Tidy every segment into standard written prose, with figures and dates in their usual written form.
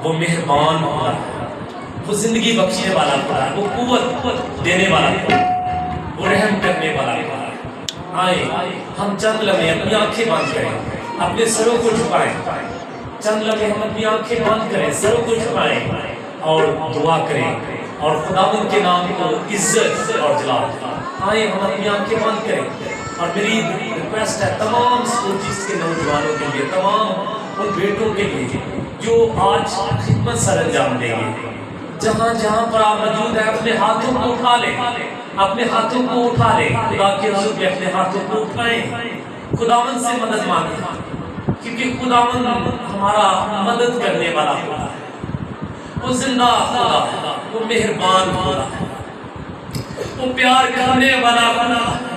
وہ مہربان خدا ہے، وہ زندگی بخشنے والا خدا ہے، وہ قوت دینے والا خدا ہے، وہ رحم کرنے والا خدا ہے۔ آئے ہم چند لمحے اپنی آنکھیں بند کریں، اپنے سروں کو جھکائیں، چند لمحے ہم اپنی آنکھیں بند کریں، سروں کو جھکائیں اور دعا کریں اور خداوند کے نام کو عزت اور جلال دیں۔ آئے ہم اپنی آنکھیں بند کریں، اور میری ریکویسٹ ہے تمام اسکوچز کے نوجوانوں کے لیے، تمام ان بیٹوں کے لیے جو آج خدمت سر انجام دیں گے، جہاں جہاں پر آپ موجود ہیں اپنے ہاتھوں کو اٹھا لیں، اپنے ہاتھوں کو اٹھا لیں، خدا کے حضور میں اپنے ہاتھوں کو اٹھائیں، خداوند سے مدد مانگیں، کیونکہ خداوند ہمارا مدد کرنے والا خدا ہے، وہ زندہ خدا ہے، وہ مہربان خدا ہے، وہ پیار کرنے والا خدا ہے۔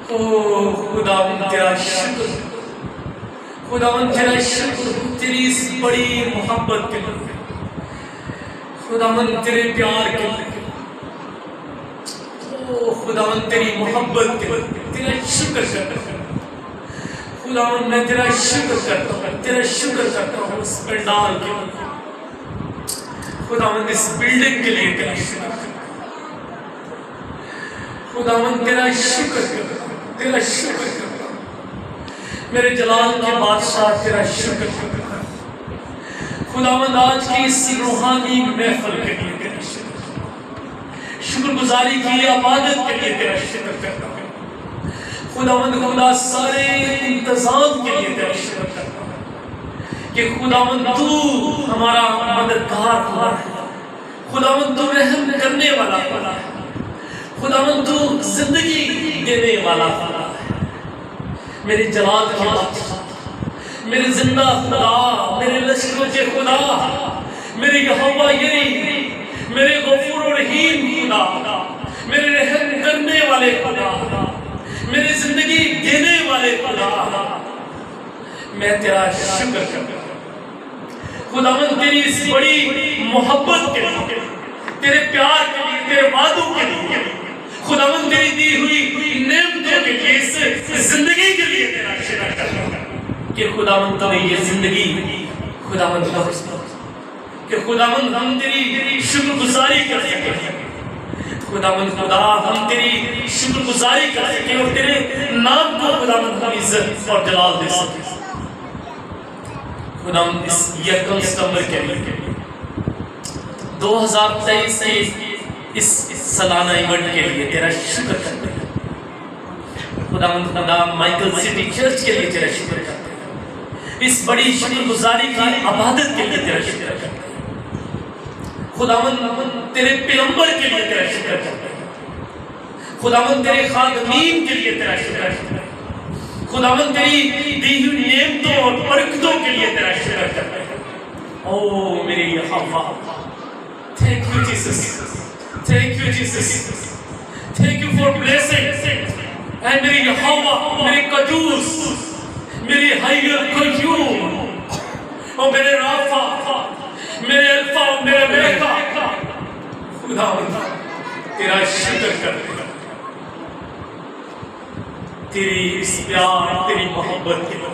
او خداوند تیرا شکر، خداوند تیرا شکر تیری اس بڑی محبت کے لیے، خداوند تیرے پیار کے لیے، او خداوند تیری محبت کے لیے تیرا شکر کرتا ہوں، خداوند میں تیرا شکر کرتا ہوں، تیرا شکر کرتا ہوں اس پنڈال کے لیے، خداوند اس بلڈنگ کے لیے تیرا شکر کرتا ہوں، خداوند تیرا شکر کرتا ہوں، تیرا شکر کرتا ہوں، میرے جلال کے بادشاہ تیرا شکر کرتا ہوں، خداوند آج کی اس روحانی محفل کے لیے تیرا شکر گزاری کی عبادت کے لیے تیرا شکر کرتا ہوں، خداوند خدا سارے انتظام کے لیے تیرا شکر کرتا ہوں کہ خداوند تو ہمارا مددگار خدا ہے، خداوند تو رحم کرنے والا خدا ہے، خداوند تو زندگی دینے والا خدا ہے، میرے جلال کے بادشاہ، میرے زندہ خدا، میرے لشکروں کے خدا، میرے یہوہ یری، میرے غفور و رحیم خدا، میرے رحم کرنے والے خدا، میرے زندگی دینے والے خدا، میں تیرا شکر کرتا ہوں، خداوند تیری اس بڑی محبت کے لیے، تیرے پیار کے لیے، تیرے وعدوں کے لیے، خداوند تیری دی ہوئی نعمتوں کے لیے، اس زندگی کے لیے تیرا شکر کرتا ہوں کہ خداوند تو نے یہ زندگی خداوند بخش دو، کہ خداوند ہم تیری شکر گزاری کر سکیں، خداوند خدا ہم تیری شکر گزاری کر سکیں اور تیرے نام کو خداوند ہم عزت اور جلال دے سکیں۔ خداوند اس یکم ستمبر کے لیے 2023 کے اس سالانہ ایونٹ کے لیے تیرا شکر کرتے ہیں، خداوند خدا مائیکل سٹی چرچ کے لیے تیرا شکر کرتے ہیں، اس بڑی شکر گزاری کی عبادت کے لیے تیرا شکر کرتے ہیں، خداوند تیرے پیغمبر کے لیے تیرا شکر کرتے ہیں، خداوند تیرے خادمین کے لیے تیرا شکر کرتے ہیں، خداوند تیری دی ہوئی نعمتوں اور برکتوں کے لیے تیرا شکر کرتے ہیں۔ او میرے Yahweh, thank you Jesus, thank you Jesus, thank you for blessing, and میرے یہوہ، میرے قدوس، میرے حی القیوم، اور میرے رافع، میرے الفا، میرے بیکا، خداوند تیرا شکر کرتے ہیں، تیری اس پیار، تیری محبت کے لیے،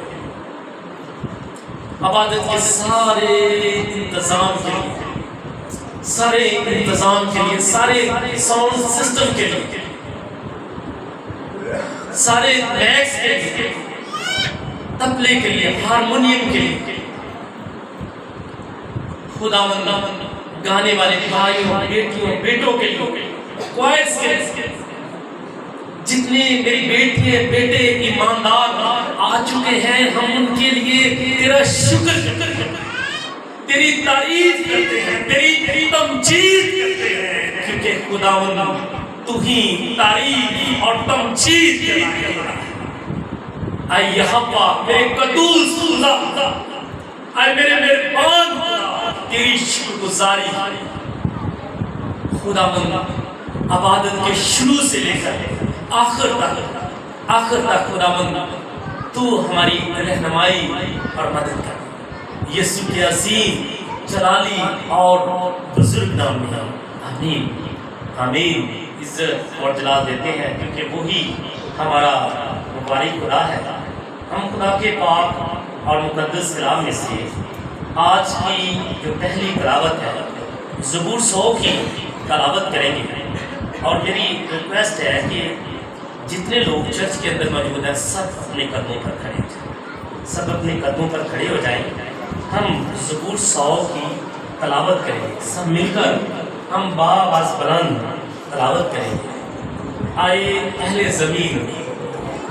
عبادت کے سارے انتظام کے لیے، سارے انتظام کے لیے، سارے ساؤنڈ سسٹم کے لیے، سارے میکس کے لیے، تبلے کے لیے، ہارمونیم کے لیے، خداوند گانے والے بھائیوں، بیٹیوں، بیٹوں کے لیے، کوائرز کے لیے، جتنے میری بیٹیاں بیٹے ایماندار آ چکے ہیں، ہم ان کے لیے تیرا شکر کرتے ہیں، تیری تعریف کرتے ہیں، تیری تمجید کرتے ہیں، کیونکہ خداوند تو ہی تعریف اور تمجید کے لائق ہے۔ اے یہوہ میرے قدوس خدا، اے میرے مہربان خدا، تیری شکر گزاری خداوند عبادت کے شروع سے لے کر آخر تک خداوند تو ہماری رہنمائی اور مدد کر، یسوع کے عظیم جلالی اور بزرگ نام میں آمین آمین۔ عزت اور جلال دیتے ہیں کیونکہ وہی ہمارا مبارک خدا ہے۔ ہم خدا کے پاک اور مقدس کلام میں سے آج کی جو پہلی تلاوت ہے زبور 100 کی تلاوت کریں گے، اور میری ریکویسٹ ہے کہ جتنے لوگ چرچ کے اندر موجود ہیں سب اپنے قدموں پر کھڑے ہو جائیں، سب اپنے قدموں پر کھڑے ہو جائیں۔ ہم زبور 100 کی تلاوت کریں گے، سب مل کر ہم بآواز بلند تلاوت کریں گے۔ آئے اہل زمین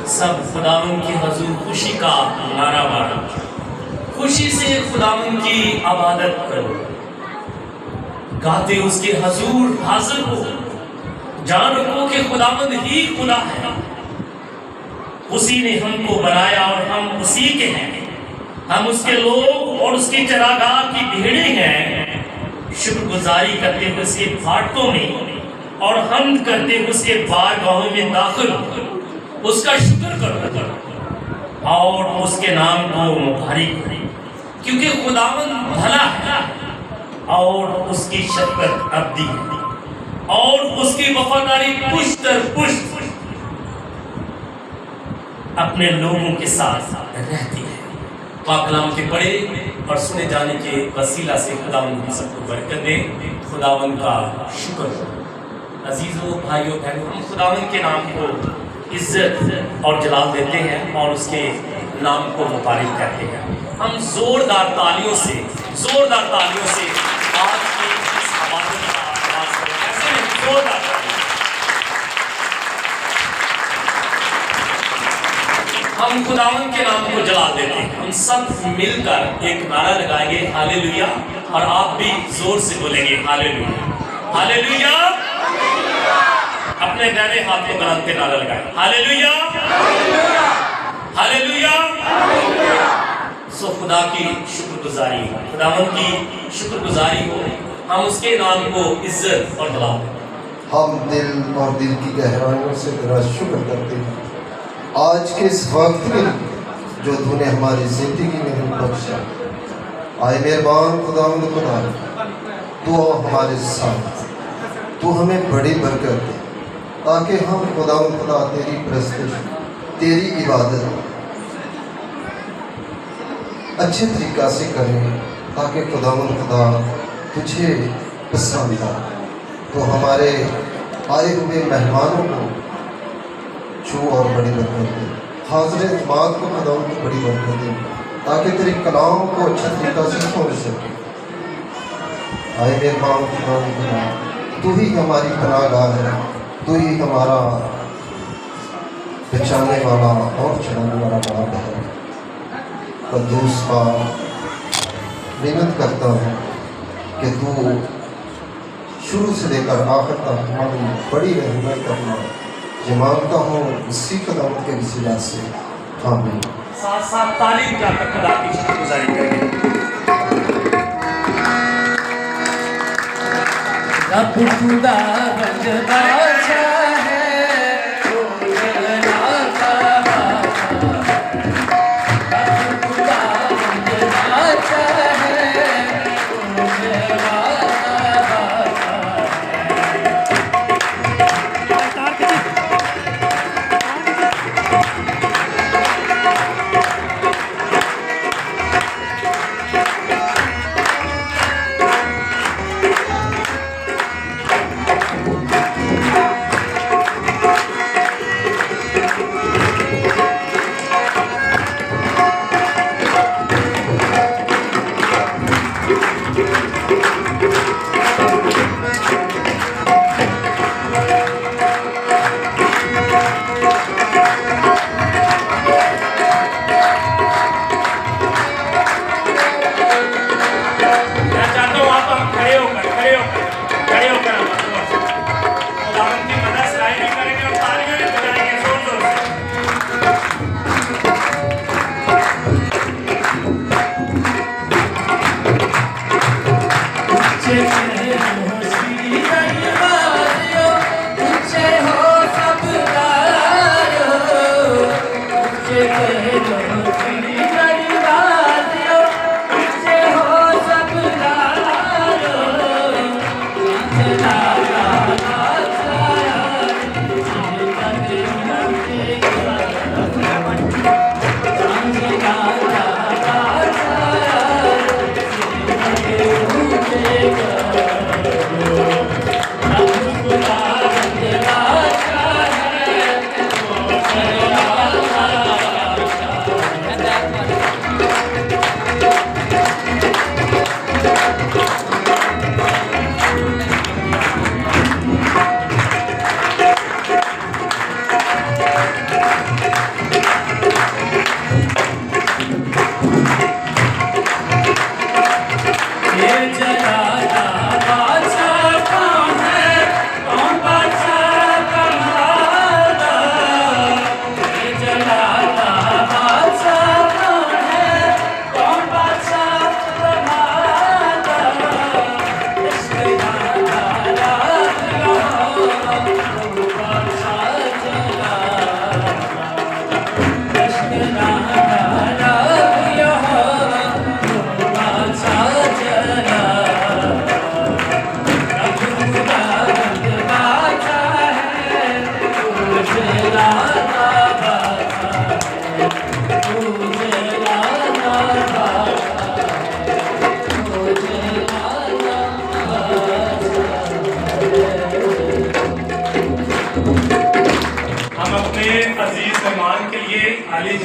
سب خداوند کی حضور خوشی کا نعرہ مارو، خوشی سے خداوند کی عبادت کرو، گاتے اس کے حضور حاضر ہو، جان رکھو کہ خداوند ہی خدا ہے، اسی نے ہم کو بنایا اور ہم اسی کے ہیں، ہم اس کے لوگ اور اس کی چراگاہ کی بھیڑیں ہیں۔ شکر گزاری کرتے ہوئے اس کے پھاٹکوں میں اور حمد کرتے ہوئے اس کے بارگاہوں میں داخل ہو، اس کا شکر کرو اور اس کے نام کو مبارک کریں، کیونکہ خداوند بھلا ہے اور اس کی شفقت ابدی ہے اور اس کی وفاداری پشت در پشت اپنے لوگوں کے ساتھ رہتی ہے۔ پاک کلام کے پڑھے اور سنے جانے کے وسیلہ سے خداوند ہم سب کو برکت دے۔ خداوند کا شکر ہو۔ عزیزو بھائیو بہنو، ہم خداوند کے نام کو عزت اور جلال دیتے ہیں اور اس کے نام کو مبارک کرتے ہیں۔ ہم زوردار تالیوں سے آج کی اس عبادت کا آغاز کریں۔ ایسے نہیں، زوردار تالیوں۔ ہم خداوند کے نام کو جلال دیتے ہیں۔ ہم سب مل کر ایک نعرہ لگائیں گے، ہالےلویا، اور آپ بھی زور سے بولیں گے ہالےلویا، ہالےلویا۔ اپنے دائیں ہاتھ کو بلند کے نعرہ لگائیں، ہالےلویا، ہالےلویا۔ سو خدا کی شکر گزاری ہو، خداوند کی شکر گزاری ہو، ہم اس کے نام کو عزت اور جلال دیں۔ ہم دل اور دل کی گہرائیوں سے تیرا شکر کرتے ہیں آج کے اس وقت کے لیے جو تو نے ہماری زندگی میں ہم بخشا۔ آئے مہربان خداوند خدا، تو ہمارے ساتھ، تو ہمیں بڑی برکت دے تاکہ ہم خداوند خدا تیری پرستش، تیری عبادت اچھے طریقہ سے کریں، تاکہ خداوند خدا تجھے پسند آ۔ تو ہمارے آئے ہوئے مہمانوں کو چھو اور بڑی برکت دے، حاضر جماعت کو خداوند کو بڑی برکت دے تاکہ تیرے کلام کو اچھے طریقہ سے سمجھ سکے۔ آئے مہربان خداوند خدا، تو ہی ہماری پناہ گاہ ہے، تو ہی ہمارا بچانے والا اور چلانے والا باپ ہے۔ قدوس پاک، محنت کرتا ہوں کہ تو شروع سے لے کر آخر تک ہماری بڑی رہنمائی کرنا، یہ مانگتا ہوں اسی خداوند کے وسیلہ سے، آمین۔ ساتھ ساتھ تعلیم جا کر خدا کی شکر گزاری کریں۔ رب خدا بند بادشاہ ہے،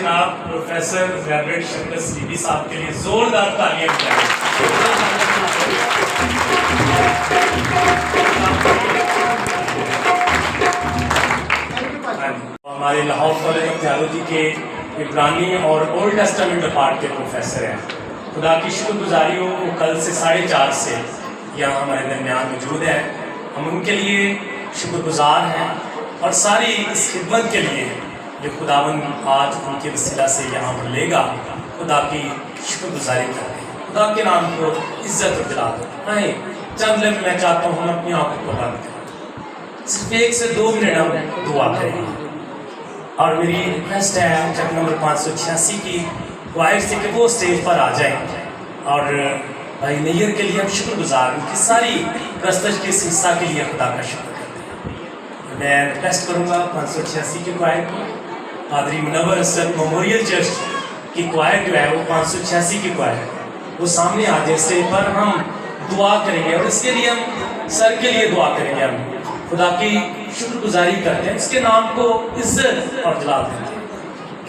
جناب پروفیسر ریورنڈ شکر سلیبی صاحب کے لیے زوردار تالیاں بجائیں. ہمارے لاہور کالج آف تھیالوجی کے عبرانی اور اولڈ ٹیسٹامنٹ ڈپارٹ کے پروفیسر ہیں. خدا کی شکر گزاری ہو وہ کل سے 4:30 سے یہاں ہمارے درمیان موجود ہیں. ہم ان کے لیے شکر گزار ہیں اور ساری اس خدمت کے لیے جو خداوند آج ان کے وسیلہ سے یہاں پر لے گا. خدا کی شکر گزاری کرتے ہیں. خدا کے نام کو عزت و جلال دو. آئیں چند لمحے میں چاہتا ہوں ہم اپنی آنکھوں کو بند کریں, صرف 1 سے 2 منٹ ہم دعا کریں. اور میری ریکویسٹ ہے چک نمبر 586 کی وائر سے کہ وہ اسٹیج پر آ جائیں. اور بھائی نیر کے لیے ہم شکر گزار ان کی ساری پرستش کے اس حصہ کے لیے خدا کا شکر کرتے ہیں. میں ریکویسٹ کروں گا 586 کی کوائر کو, پادری منور اسد میموریل چرچ کی کوائر جو ہے وہ 586 کی کوائر ہے, وہ سامنے آ جائے اسٹیج پر. ہم دعا کریں گے اور اس کے لیے ہم سر کے لیے دعا کریں گے. ہم خدا کی شکر گزاری کرتے ہیں, اس کے نام کو عزت اور جلال دیتے ہیں,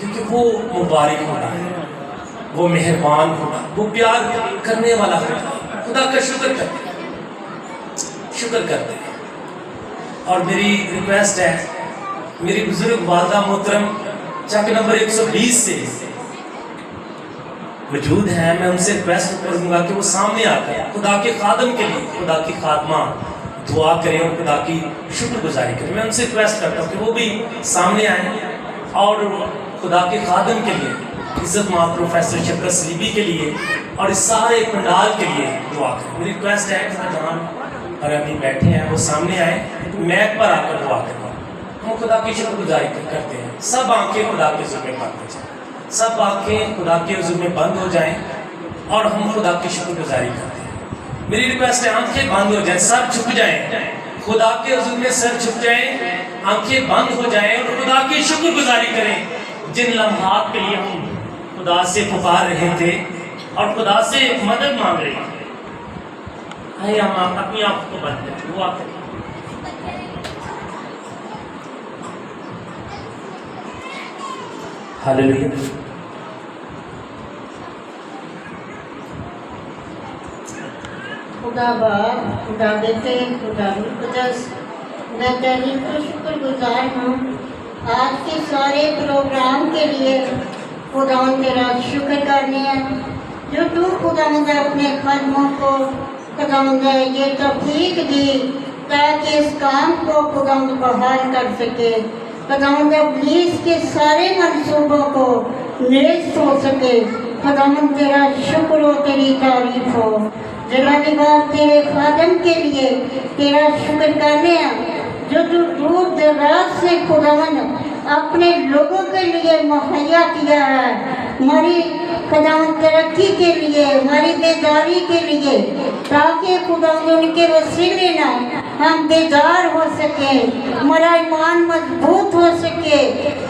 کیونکہ وہ مبارک ہونا ہے, وہ مہربان ہونا, وہ پیار کرنے والا ہونا. خدا کا شکر کرتے ہیں, شکر کرتے ہیں. اور میری ریکویسٹ ہے, میری بزرگ والدہ محترم چک نمبر 120 سے موجود ہیں, میں ان سے ریکویسٹ کروں گا کہ وہ سامنے آ کر خدا کے خادم کے لیے, خدا کی خادمہ دعا کریں اور خدا کی شکر گزاری کریں. میں ان سے ریکویسٹ کرتا ہوں کہ وہ بھی سامنے آئیں اور خدا کے خادم کے لیے, عزت مآب پروفیسر شکر سلیبی کے لیے اور اس سارے پنڈال کے لیے دعا کریں. میری ریکویسٹ ہے کہ جہاں اور ابھی بیٹھے ہیں وہ سامنے آئیں, میک پر آ کر دعا کریں. ہم خدا کی شکر گزاری کرتے ہیں. سب آنکھیں خدا کے حضور میں بند ہو جائیں, سب آنکھیں خدا کے حضور میں بند ہو جائیں اور ہم خدا کی شکر گزاری کرتے ہیں. میری ریکویسٹ ہے آنکھیں بند ہو جائیں, سر جھک جائیں, خدا کے حضور میں سر جھک جائیں, آنکھیں بند ہو جائیں اور خدا کی شکر گزاری کریں جن لمحات کے لیے ہم خدا سے پکار رہے تھے اور خدا سے مدد مانگ رہے تھے. آئے ہم اپنی آنکھوں کو بند کریں, دعا کریں. ہاللیلویا. خدا باپ, خدا بیٹے, خدا روح قدس, میں تیری کو شکر گزار ہوں آج کے سارے پروگرام کے لیے. خدا تیرا شکر کرنے ہیں جو تو خدا اپنے خادموں کو خدا یہ توفیق دی تاکہ اس کام کو خدا بحال کر سکے. خدا ابلیس کے سارے منصوبوں کو نیست ہو سکے. خدا تیرا شکر ہو, تیری تعریف ہو. جلالی باپ تیرے خادم کے لیے تیرا شکر کرنے ہیں جو تو دور دراز سے خداوند اپنے لوگوں کے لیے مہیا کیا ہے, ہماری خداوند ترقی کے لیے, ہماری بیداری کے لیے, تاکہ خداوند ان کے وسیلے نہ ہم بیدار ہو سکیں, ہمارا ایمان مضبوط ہو سکے.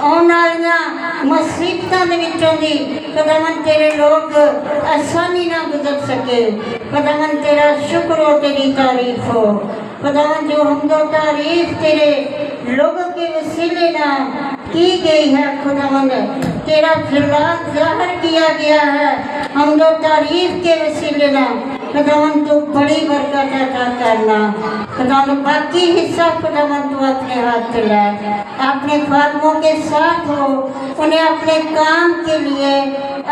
آنے والی مصیبتوں کے وچوں دی خداوند تیرے لوگ آسانی نہ گزر سکے. خداوند تیرا شکر ہو, تیری تعریف ہو. خداوند جو حمد و تعریف تیرے لوگوں کے وسیلے نہ کی گئی ہے, خداوند تیرا جلال ظاہر کیا گیا ہے حمد و تعریف کے وسیلے نہ. خداوند تو بڑی برکت عطا کرنا. خداوند باقی حصہ خداوند تو اپنے ہاتھ لے, اپنے خادموں کے ساتھ ہو, انہیں اپنے کام کے لیے,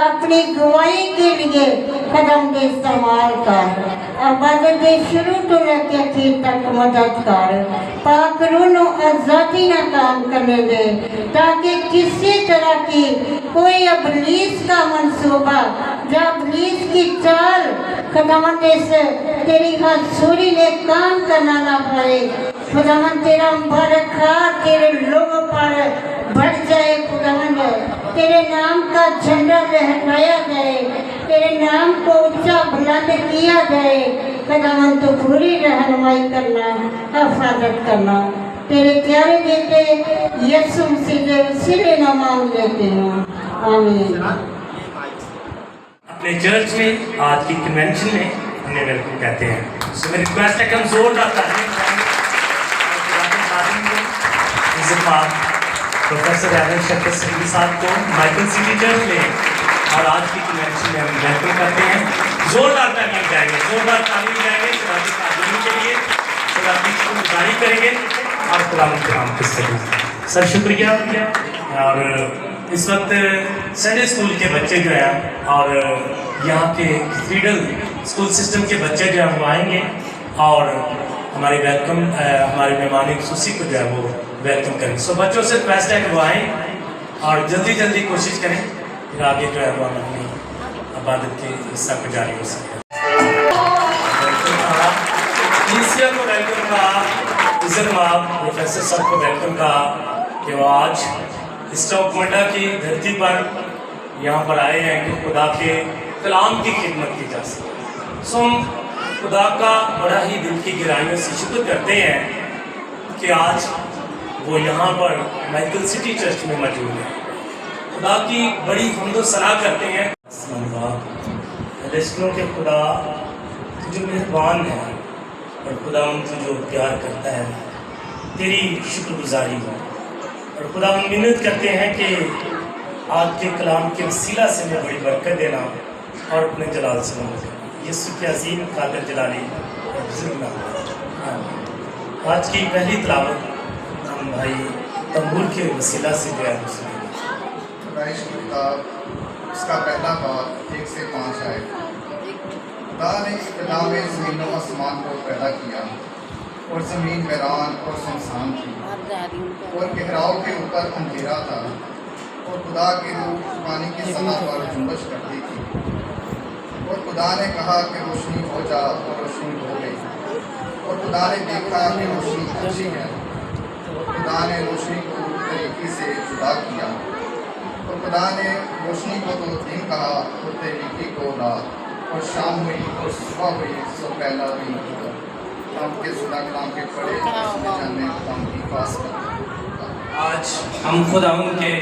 اپنی گواہی کے لیے خداوند استعمال کر. عبادت شروع تو لے کے آخر تک مدد کر. پاک روح آزادی نہ کام کرنے دے تاکہ کسی طرح کی کوئی ابلیس کا منصوبہ یا ابلیس کی چال خداوند اس تیری حضوری میں کام کرنا نہ پائے. خداوند تیرا مبارک ہاتھ تیرے لوگوں پر بڑھ جائے. خداوند تیرے نام کا جھنڈا لہرایا جائے, تیرے نام کو اونچا بلند کیا جائے. خداوند تو پوری رہنمائی کرنا, حفاظت کرنا. تیرے پیارے بیٹے یسوع مسیح کے وسیلے نہ مانگ لیتے ہیں, آمین. اپنے چرچ میں آج کی کنونشن میں ہمیں ویلکم کہتے ہیں. سو میری ریکویسٹ ہے کہ ہم زوردار تعریف کریں عزت مآب प्रोफेसर एलन शक्कर सिंह साहब को माइकल सिटी चर्च में और आज की कन्वेंशन में हम वेलकम करते हैं। जोरदार तालियां जाएंगे, जोरदार तालियां जाएंगे शराबी कानून के लिए, शराबी की गुजारी करेंगे और खुदावंद के नाम पे सर शुक्रिया। और इस वक्त संडे स्कूल के बच्चे जो हैं और यहाँ के कैथेड्रल स्कूल सिस्टम के बच्चे जो हैं वो आएंगे और हमारे हमारे मेहमान खुशी को जो है वो वेलकम करें। सो बच्चों से रिक्वेस्ट है कि वो आएँ और जल्दी जल्दी कोशिश करें, फिर आगे जो है वो हम अपनी इबादत के हिस्सा को जारी हो सके। को वेलकम कहा, इज़्ज़त माब प्रोफेसर साहब को वेलकम कहा कि वो आज स्टॉक मंडा की धरती पर यहाँ पर आए हैं कि खुदा के कलाम की खिदमत की जा सके। सो हम खुदा का बड़ा ही दिल की गहराइयों से शुक्र करते हैं कि आज वो यहाँ पर माइकल सिटी चर्च में मौजूद है। खुदा की बड़ी हम्द सना करते हैं। रेस्टों के खुदा जो मेहरबान है और खुदा उनको जो प्यार करता है, तेरी शुक्रगुजारी हो। और खुदा हम मिन्नत करते हैं कि आज के कलाम के वसीला से मैं बड़ी बरकत देना और अपने जलाल से मदद करना। यीशु के अजीम कादिर जलाली और बुजुर्ग नाम। आज की पहली तिलावत हम भाई तंबूर के वसीला से जो है पैदाइश की किताब उसका पहला बाब 1 से 5 आए। खुदा ने इब्तिदा में ज़मीन और आसमान को पैदा किया और ज़मीन वीरान और सुनसान थी और गहराव के ऊपर अंधेरा था और खुदा की रूह पानी की सतह पर जुम्बश करती थी। और खुदा ने कहा कि रोशनी हो जा और रोशनी हो गई। और खुदा ने देखा कि रोशनी अच्छी है। और खुदा ने रोशनी को तरीके से जुदा किया। और खुदा ने रोशनी को तो दिन कहा और तरीके को रात, और शाम हुई और सुबह हुई, सो पहला दिन हुआ। हम के जुदा कलाम के पढ़े जाने हम की पास आज हम खुदावंद के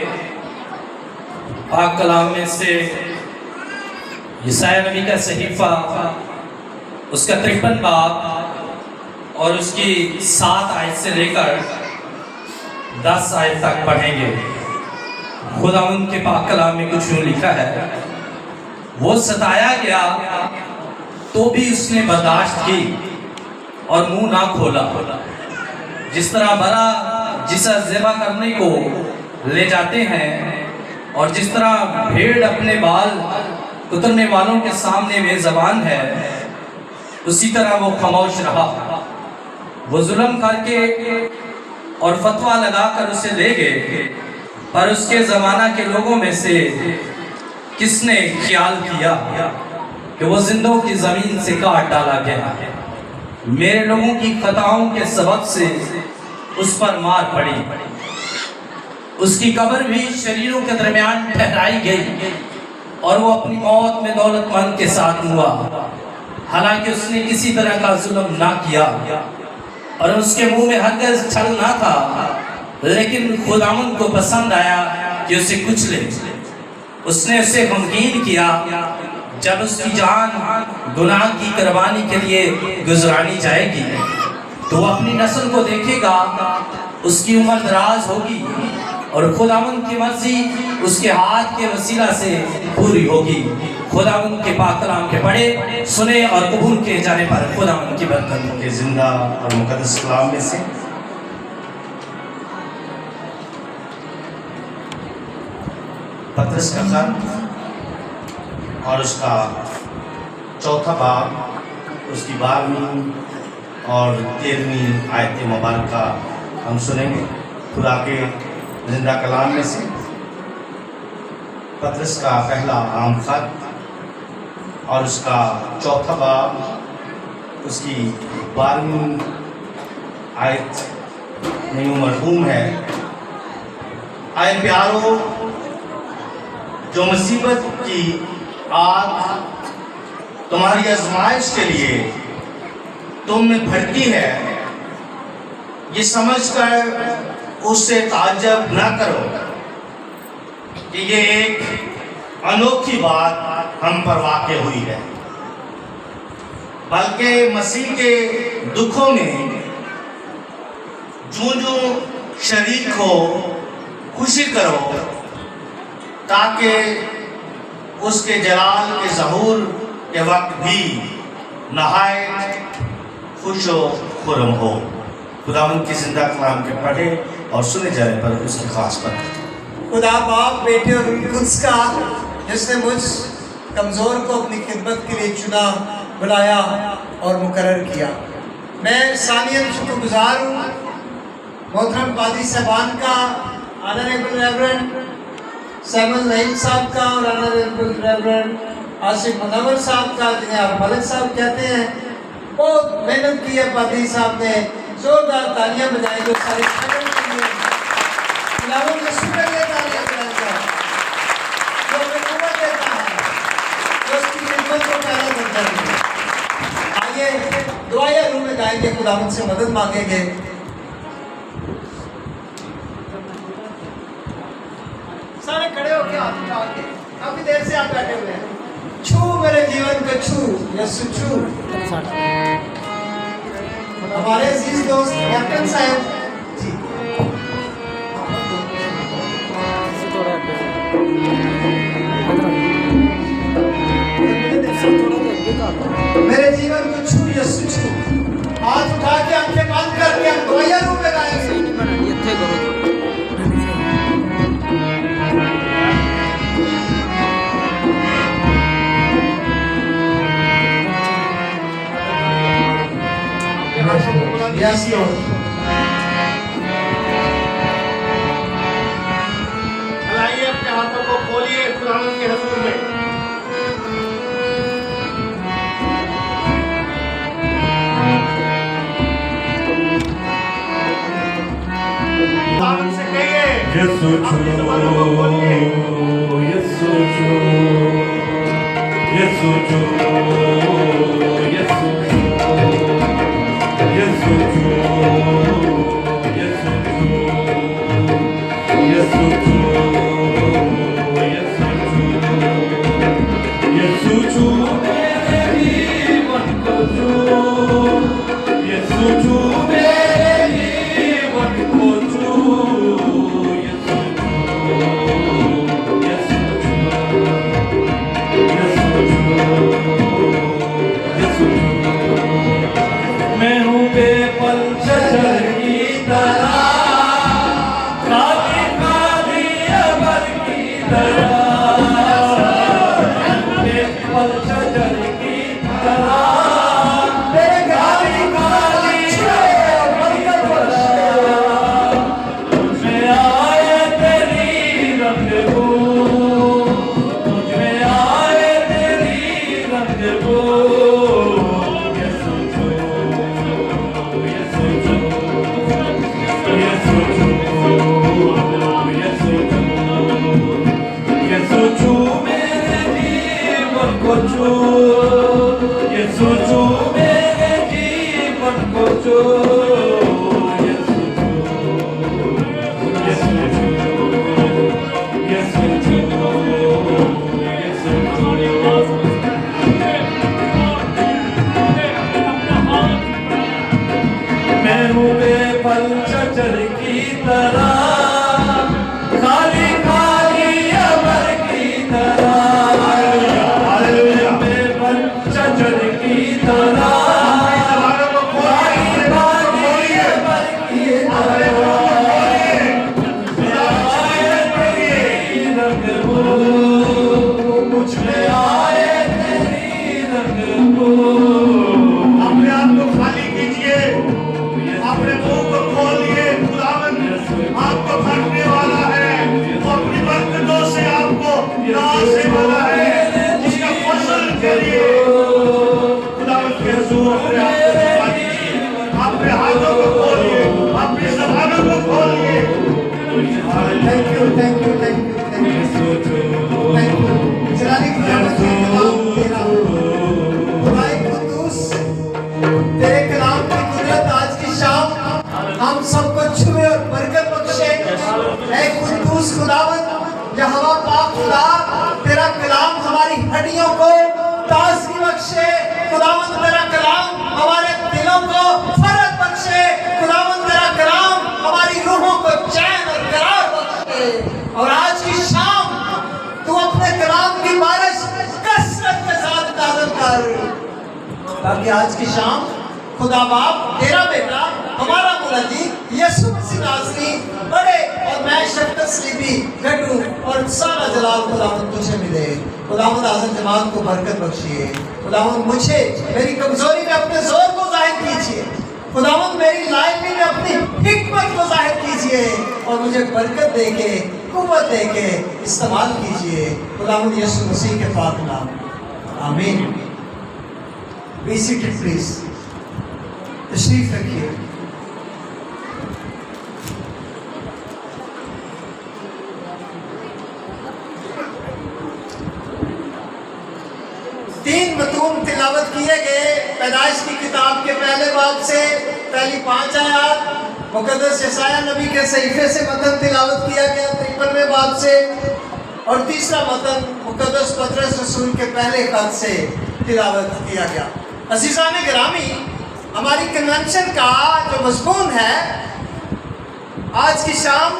पाक कलाम में से यशायाह नबी का सहीफ़ा उसका 53 बाब और उसकी 7 आयत से लेकर 10 आयत तक पढ़ेंगे। खुदावंद के पाक कलाम में कुछ यूँ लिखा है, वो सताया गया तो भी उसने बर्दाश्त की और मुंह ना खोला। जिस तरह बरा जिसे ज़िबा करने को ले जाते हैं और जिस तरह भेड़ अपने बाल कुतरने वालों के सामने बेज़बान है, उसी तरह वो खामोश रहा। वो जुल्म करके और फतवा लगाकर उसे ले गए, पर उसके ज़माना के लोगों में से किसने ख्याल किया कि वो जिंदों की ज़मीन से काट डाला गया। मेरे लोगों की खताओं के सबब से उस पर मार पड़ी। उसकी कब्र भी शरीरों के दरमियान ठहराई गई और वो अपनी मौत में दौलतमंद के साथ हुआ, हालांकि उसने किसी तरह का जुल्म ना किया और उसके मुंह में हरगिज़ छल ना था। लेकिन खुदावंद को पसंद आया कि उसे कुचले। उसने उसे गमगीन किया जब उसकी जान गुनाह की कुर्बानी के लिए गुजरानी जाएगी, तो वो अपनी नस्ल को देखेगा, उसकी उम्र दराज होगी और खुदावंद की मर्जी उसके हाथ के वसीला से पूरी होगी। खुदावंद के पाक कलाम के पढ़े, सुने और कबूल किए जाने पर खुदावंद की बरकत के जिंदा और मुकद्दस कलाम में से पतरस का खत और उसका 4था बाब, उसकी 12वीं और 13वीं आयत मुबारक हम सुनेंगे खुदा के जिंदा कलाम में से। पतरस का पहला आम खत और उसका 4था बाब, उसकी 12वीं आयत में मरहूम है। आए प्यारो, जो मुसीबत की आग तुम्हारी आजमाइश के लिए तुम में भड़की है, ये समझकर उससे ताज्जुब न करो कि ये एक अनोखी बात हम पर वाक़ हुई है, बल्कि मसीह के दुखों में जो शरीक हो खुशी करो ताकि उसके जलाल के ज़हूर के वक्त भी नहायत खुश व खुरम हो। खुदावंद की जिंदा कलाम के पढ़े और सुने जाने पर उसकी खास पर खुदा बाप बेटे और रूह कुद्स का जिसने मुझ कमज़ोर को अपनी खिदमत के लिए चुना, बुलाया और मुकर्रर किया। मैं सानियत शुक्रगुजार हूँ मोहतरम कादी साहबान का, ऑनरेबल रेवरेंड सैमुअल नईम साहब का और ऑनरेबल रेवरेंड आसिफ मुनव्वर साहब का, जिन्हें आप मलिक साहब कहते हैं। बहुत मेहनत की है पादी साहब ने, जोरदार तालियां बजाई जो सारे खिदमत के लिए खुदावंद का शुक्र है, तालियां बजाएगा जो हमें कुव्वत देता है, जो उसकी खिदमत को पैदा करता है। आइए दुआया रूम में जाएंगे, खुदावंद से मदद मांगेंगे। सारे खड़े होके हाथ उठा के, काफी देर से आप बैठे हुए हैं। छू मेरे जीवन को छू, यीशु छू। हमारे अजीज दोस्त कैप्टन साहब जी, मेरे जीवन को छू, यीशु छू। हाथ उठा के आंखें बंद करके हम दुआया रूम में गाएंगे। Yes, Lord. फैलाइए अपने हाथों को, खोलिए खुदावंद के हुजूर में। खुदावंद से कहिए, यीशु अपनी ज़बानों को खोलिए। यीशु यीशु यीशु मैं हूँ बेपल शजर की तरह, खाली खाली अबर की तरह, बेपल शजर की तरह, खाली खाली अबर की तरह। मुझमें आए तेरी रंग बू, मुझमें आए तेरी रंग बू। मैं हूँ बेपल शजर की तरह, खाली खाली अबर की तरह, बेपल शजर की तरह, खाली खाली अबर की तरह। रंग वो मुझमें आए तेरी रंग वो। अपने आप को खाली कीजिए, अपने मुंह को खोलिए। खुदावंद आपको भरने वाला है, वो अपनी बरकतों से आपको नवाजने वाला है। उसका फसल के लिए खुदावंद के हुजूर अपने हाथों को खोलिए, अपनी ज़बानों को खोलिए। Thank you, thank you, thank you, thank you, thank you. जलाली खुदावंद के कलाम तेरा, खुदाए कुद्दूस, तेरे कलाम की कुदरत आज की शाम हम सबको छुए और बरकत बख्शे। ऐ कुद्दूस खुदावंद, यहोवा पाक खुदा, तेरा कलाम हमारी हड्डियों को ताज़गी बख्शे। खुदावंद तेरा कलाम हमारे दिलों को फरत बख्शे। खुदावंद तेरा कलाम हमारी रूहों को चैन और करार बख्शे। کر تاکہ آج کی شام خدا باپ تیرا بیٹا ہمارا مولا جی یسوع مسیح ناصری بڑے اور میں شفقت سلیبی گڈو اور سارا جلال خداوند تجھے ملے. خداوند اعظم جماعت کو برکت بخشیے. خداوند مجھے میری کمزوری میں اپنے زور کو ظاہر کیجیے. خداوند میری لائنی میں اپنی حکمت کو ظاہر کیجیے اور مجھے برکت دے کے قوت دے کے استعمال کیجیے. خداوند یسوع مسیح کے پاک نام آمین. Be seated please. تشریف رکھیے. تین متون تلاوت کیے گئے پیدائش کی کتاب کے پہلے باب سے پہلی 5 آیات. مقدس یسایہ نبی کے صحیفے سے متن تلاوت کیا گیا 53ویں باب سے. اور تیسرا متن مقدس پطرس رسول کے پہلے خط سے تلاوت کیا گیا. عزیزان گرامی، ہماری کنونشن کا جو مضمون ہے آج کی شام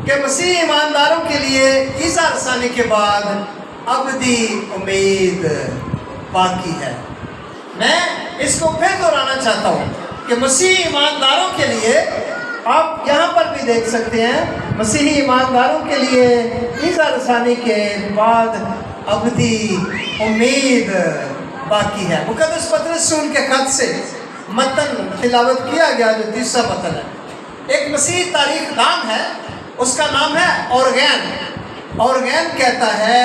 کہ مسیح ایمانداروں کے لیے عیسیٰ رسانی کے بعد ابدی امید باقی ہے. میں اس کو پھر دہرانا چاہتا ہوں کہ مسیح ایمانداروں کے لیے آپ یہاں پر بھی دیکھ سکتے ہیں مسیحی ایمانداروں کے لیے عیسیٰ رسانی کے بعد ابدی امید باقی ہے. مقدس پطرس رسول کے خط سے متن تلاوت کیا گیا جو تیسرا متن ہے. ایک مسیحی تاریخ دان ہے، اس کا نام ہے اورگین. اورگین کہتا ہے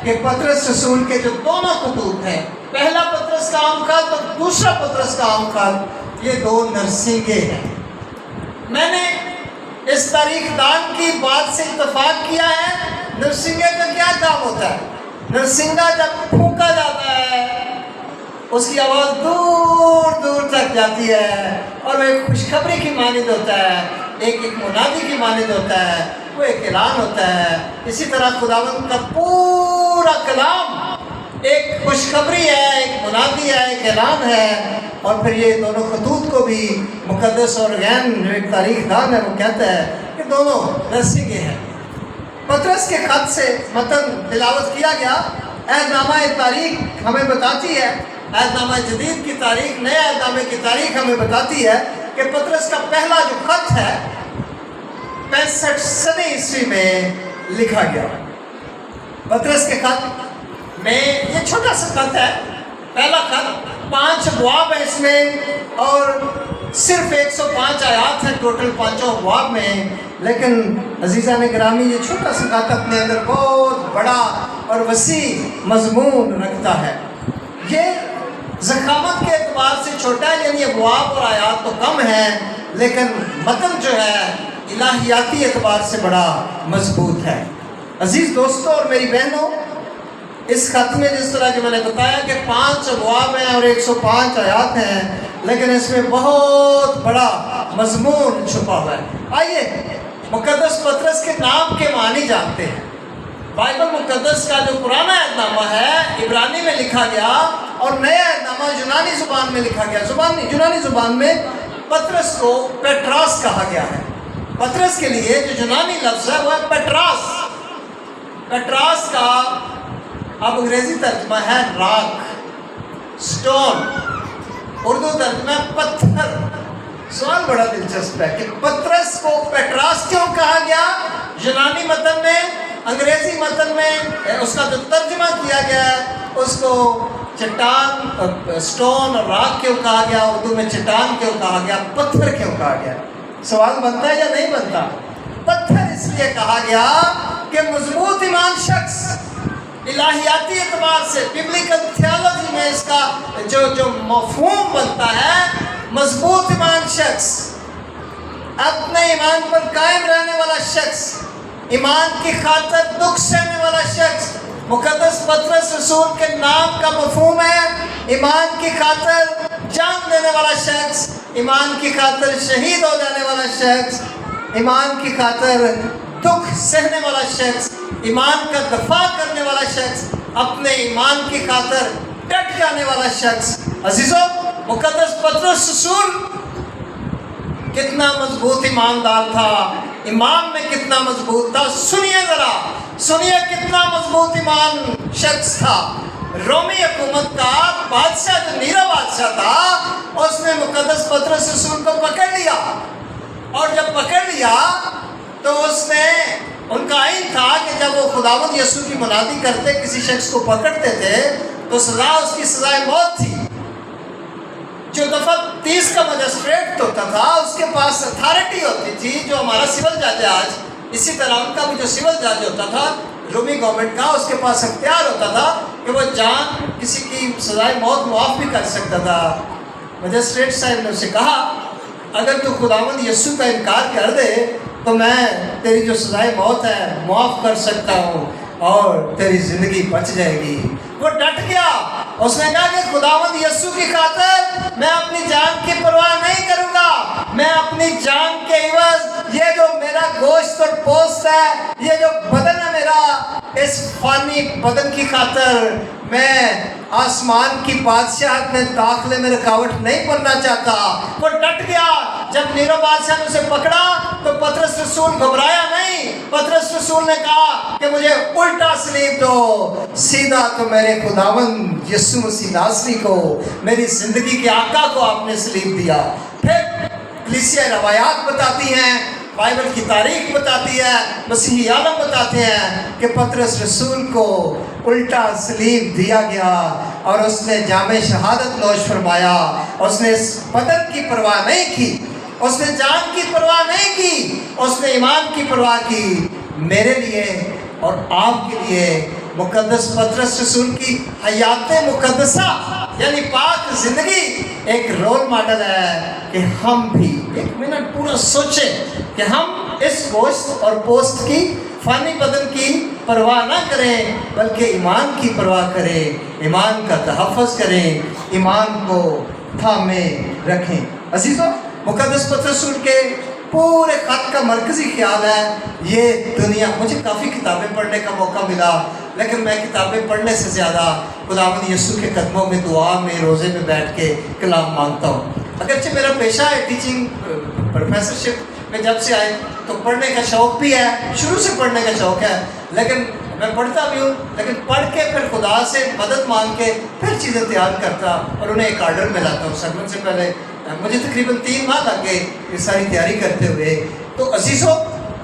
کہ پطرس رسول کے جو دونوں خطوط ہیں، پہلا پطرس کا عام خط اور دوسرا پطرس کا عام خط، یہ دو نرسنگیں ہیں. میں نے اس تاریخ دان کی بات سے اتفاق کیا ہے. نرسنگے کا کیا کام ہوتا ہے؟ نرسنگا جب پھونکا جاتا ہے اس کی آواز دور دور تک جاتی ہے اور وہ ایک خوشخبری کی مانند ہوتا ہے، ایک منادی کی مانند ہوتا ہے، وہ ایک اعلان ہوتا ہے. اسی طرح خداوند کا پورا کلام ایک خوشخبری ہے، ایک منادی ہے، ایک اعلان ہے. اور پھر یہ دونوں خطوط کو بھی مقدس اورگین جو ایک تاریخ دان ہے وہ کہتا ہے کہ دونوں نرسنگیں ہیں. پطرس کے خط سے متن تلاوت کیا گیا. عہد نامہ تاریخ ہمیں بتاتی ہے، عہد نامہ جدید کی تاریخ، نئے عہد نامے کی تاریخ ہمیں بتاتی ہے کہ پطرس کا پہلا جو خط ہے 65 عیسوی میں لکھا گیا. پطرس کے خط میں یہ چھوٹا سا خط ہے، پہلا خط 5 ابواب ہے اس میں اور صرف 105 آیات ہیں ٹوٹل 5 ابواب میں. لیکن عزیزان گرامی یہ چھوٹا سا خط اپنے اندر بہت بڑا اور وسیع مضمون رکھتا ہے. یہ ضخامت کے اعتبار سے چھوٹا ہے، یعنی ابواب اور آیات تو کم ہیں، لیکن متن جو ہے الہیاتی اعتبار سے بڑا مضبوط ہے. عزیز دوستوں اور میری بہنوں، اس خط میں جس طرح کہ میں نے بتایا کہ 5 ابواب ہیں اور 105 آیات ہیں، لیکن اس میں بہت بڑا مضمون چھپا ہوا ہے. آئیے مقدس پطرس کے نام کے معنی جانتے ہیں. بائبل مقدس کا جو پرانا عہد نامہ ہے عبرانی میں لکھا گیا اور نیا عہد نامہ یونانی زبان میں لکھا گیا. یونانی زبان میں پطرس کو پیٹراس کہا گیا ہے. پطرس کے لیے جو یونانی لفظ ہے وہ ہے پیٹراس. پیٹراس کا اب انگریزی ترجمہ ہے راک، سٹون. اردو ترجمہ پتھر. سوال بڑا دلچسپ ہے کہ پطرس کو پیٹراس کیوں کہا گیا؟ یونانی متن میں، انگریزی متن میں اس کا جو ترجمہ کیا گیا ہے اس کو چٹان، سٹون اور راک کیوں کہا گیا؟ اردو میں چٹان کیوں کہا گیا؟ پتھر کیوں کہا گیا؟ سوال بنتا ہے یا نہیں بنتا؟ پتھر اس لیے کہا گیا کہ مضبوط ایمان شخص الہیاتی اعتبار سے ببلیکل تھیالوجی میں اس کا جو مفہوم بنتا ہے، مضبوط ایمان شخص، اپنے ایمان پر قائم رہنے والا شخص، ایمان کی خاطر دکھ سہنے والا شخص. مقدس پطرس رسول کے نام کا مفہوم ہے ایمان کی خاطر جان دینے والا شخص، ایمان کی خاطر شہید ہو جانے والا شخص، ایمان کی خاطر دکھ سہنے والا شخص، ایمان کا دفاع کرنے والا شخص، اپنے ایمان کی خاطر ڈٹ جانے والا شخص. عزیزوں، مقدس پطرس رسول کتنا مضبوط ایماندار تھا، ایمان میں کتنا مضبوط تھا. سنیے ذرا، سنیے کتنا مضبوط ایمان شخص تھا. रोमी हुकूमत का बादशाह जो नीरो बादशाह था, उसने मुकद्दस पतरस रसूल को पकड़ लिया, और जब पकड़ लिया तो उसने, उनका आइन था कि जब वो खुदावंद यीशु की मुनादी करते, किसी शख्स को पकड़ते थे तो सज़ा, उसकी सज़ाए मौत थी। जो दफ़ा 30 का मजिस्ट्रेट होता था, उसके पास अथॉरिटी होती थी, जो हमारा सिविल जज है आज, इसी तरह उनका भी जो सिविल जज होता था रोमी गवर्नमेंट का, उसके पास अख्तियार होता था कि वो जान किसी की सज़ाए मौत मुआफ़ भी कर सकता था। मजिस्ट्रेट साहब ने उसे कहा, अगर तू खुदावंद यीशु का इनकार कर दे तो मैं तेरी जो सज़ाए मौत है मुआफ़ कर सकता हूँ और तेरी ज़िंदगी बच जाएगी। वो डट गया, उसने कहा कि खुदावंद यीशु की खातिर मैं अपनी जान की परवाह नहीं करूँगा, मैं अपनी जान के इवज़ ये जो मेरा गोश्त और पोस्ट है, ये जो बदन है मेरा, इस फानी बदन की खातिर मैं आसमान की बादशाहत में दाखिले में रुकावट नहीं बनना चाहता। वो डट गया। जब नीरो बादशाह ने उसे पकड़ा तो पतरस रसूल घबराया नहीं। पतरस रसूल ने कहा कि मुझे उल्टा सलीब दो, सीधा तो मेरे खुदावंद यीशु मसीह नासरी को, मेरी ज़िंदगी के आका को आपने सलीब दिया। फिर कलीसिया रवायात बताती हैं, बाइबल की तारीख बताती है, मसीही आलम बताते हैं कि पतरस रसूल को उल्टा सलीब दिया गया और उसने जामे शहादत नोश फरमाया। उसने इस बदन की परवाह नहीं की, उसने जान की परवाह नहीं की, उसने ईमान की परवाह की। मेरे लिए और आपके लिए मुकद्दस पतरस रसूल की हयात मुकद्दसा यानी पाक ज़िंदगी एक रोल मॉडल है कि हम भी एक मिनट पूरा सोचें कि हम इस गोश्त और पोस्ट की फ़ानी बदन की परवाह ना करें, बल्कि ईमान की परवाह करें, ईमान का तहफ़्फ़ुज़ करें, ईमान को थामे रखें। अज़ीज़ों, मुकद्दस पतरस रसूल के पूरे ख़त का मरकज़ी ख्याल है ये दुनिया। मुझे काफ़ी किताबें पढ़ने का मौका मिला, लेकिन मैं किताबें पढ़ने से ज़्यादा खुदावंद यीशु के कदमों में दुआ में रोज़े में बैठ के कलाम मांगता हूँ। अगरचे मेरा पेशा है टीचिंग, प्रोफेसरशिप में जब से आए तो पढ़ने का शौक़ भी है, शुरू से पढ़ने का शौक़ है, लेकिन मैं पढ़ता भी हूँ, लेकिन पढ़ के फिर खुदा से मदद मांग के फिर चीज़ें तैयार करता और उन्हें एक आर्डर में लाता हूँ। सरमन से पहले मुझे तकरीबन 3 माह लग गए ये सारी तैयारी करते हुए। तो अज़ीज़ों,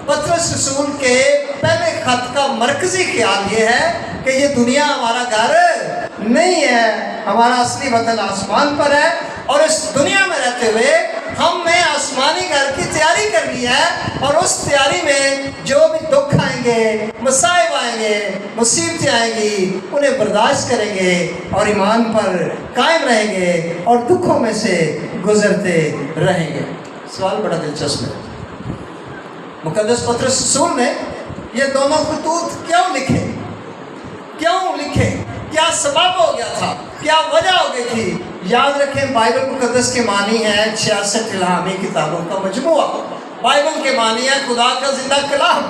पतरस रसूल के पहले ख़त का मरकज़ी ख्याल ये है कि ये दुनिया हमारा घर नहीं है, हमारा असली वतन आसमान पर है, और इस दुनिया में रहते हुए हमने आसमानी घर की तैयारी करनी है, और उस तैयारी में जो भी दुख आएंगे, मसाइब आएंगे, मुसीबतें आएंगी, उन्हें बर्दाश्त करेंगे और ईमान पर कायम रहेंगे और दुखों में से गुजरते रहेंगे। सवाल बड़ा दिलचस्प है, मुकद्दस पतरस रसूल ने ये दोनों खतूत क्यों लिखे? क्यों लिखे? क्या सबब हो गया था? क्या वजह हो गई थी? याद रखें, बाइबल मुकद्दस के मानी है 66 इल्हामी किताबों का मजमुआ। बाइबल के मानी है खुदा का जिंदा कलाम,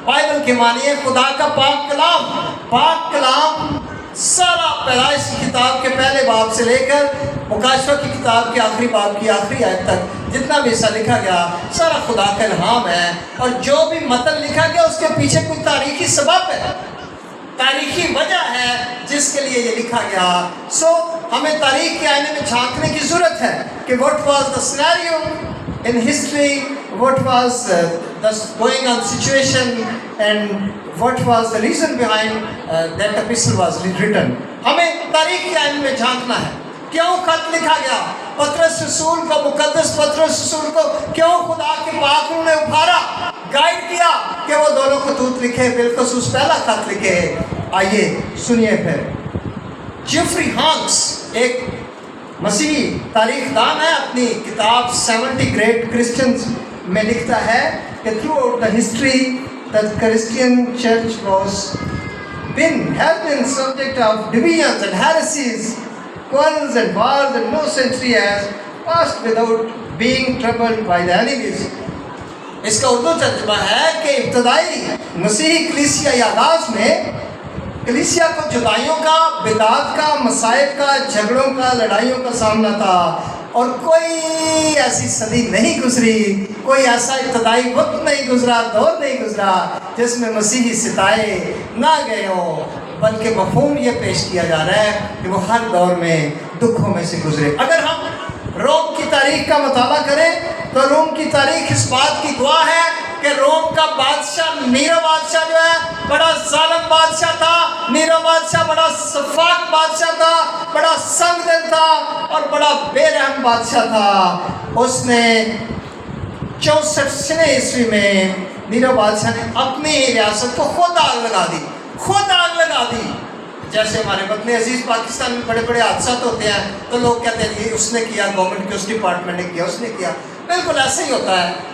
बाइबल के मानी है खुदा का पाक कलाम। पाक कलाम सारा पैदाइश की किताब के पहले बाब से लेकर मुकाशवा की किताब के आखिरी बाब की आखिरी आयत तक जितना भी हिस्सा लिखा गया सारा खुदा का इल्हाम है, और जो भी मतन लिखा गया उसके पीछे कोई तारीखी सबब है, तारीखी वजह है जिसके लिए ये लिखा गया। सो हमें तारीख के आईने में झांकने की ज़रूरत है कि what was the scenario in history, what was the going on situation and what was the reason behind that epistle was written. हमें तारीख के आईने में झांकना है। क्यों खत लिखा गया? पतरस रसूल को, मुकद्दस पतरस रसूल को क्यों खुदा के पाक रूह ने उभारा, गाइड किया कि वो दोनों खतूत लिखे, बिलखसूस पहला खत लिखे? आइए सुनिए फिर। जेफरी हांक्स एक मसीही तारीखदान है, अपनी किताब 70 ग्रेट क्रिश्चियंस में लिखता है कि through out the history the Christian church has been subject of divisions and heresies, quarrels and wars, and no century has passed without being troubled by the enemies. इसका उर्दू तर्जुमा है कि इब्तदाई मसीही कलीसिया या आगाज़ में कलीसिया को जुदाइयों का, बिदात का, मसाइब का, झगड़ों का, लड़ाइयों का सामना था, और कोई ऐसी सदी नहीं गुजरी, कोई ऐसा इब्तदाई वक्त नहीं गुजरा, दौर नहीं गुजरा जिसमें मसीही सितारे ना गए हों, बल्कि मफहूम ये पेश किया जा रहा है कि वो हर दौर में दुखों में से गुजरे। अगर हम रोम की तारीख का मुताला करें तो रोम की तारीख इस बात की गवाह है कि रोम का बादशाह नीरो बादशाह जो है बड़ा जालिम बादशाह था। नीरो बादशाह बड़ा सफाक बादशाह था, बड़ा संगदिल था और बड़ा बेरहम बादशाह था। उसने 64 ईस्वी में नीरो बादशाह ने अपनी रियासत को खुद आग लगा दी, खुद आग लगा दी। जैसे हमारे वतन अजीज़ पाकिस्तान में बड़े बड़े हादसा होते हैं तो लोग कहते हैं ये उसने किया, गवर्नमेंट के उस डिपार्टमेंट ने किया, उसने किया। बिल्कुल ऐसे ही होता है।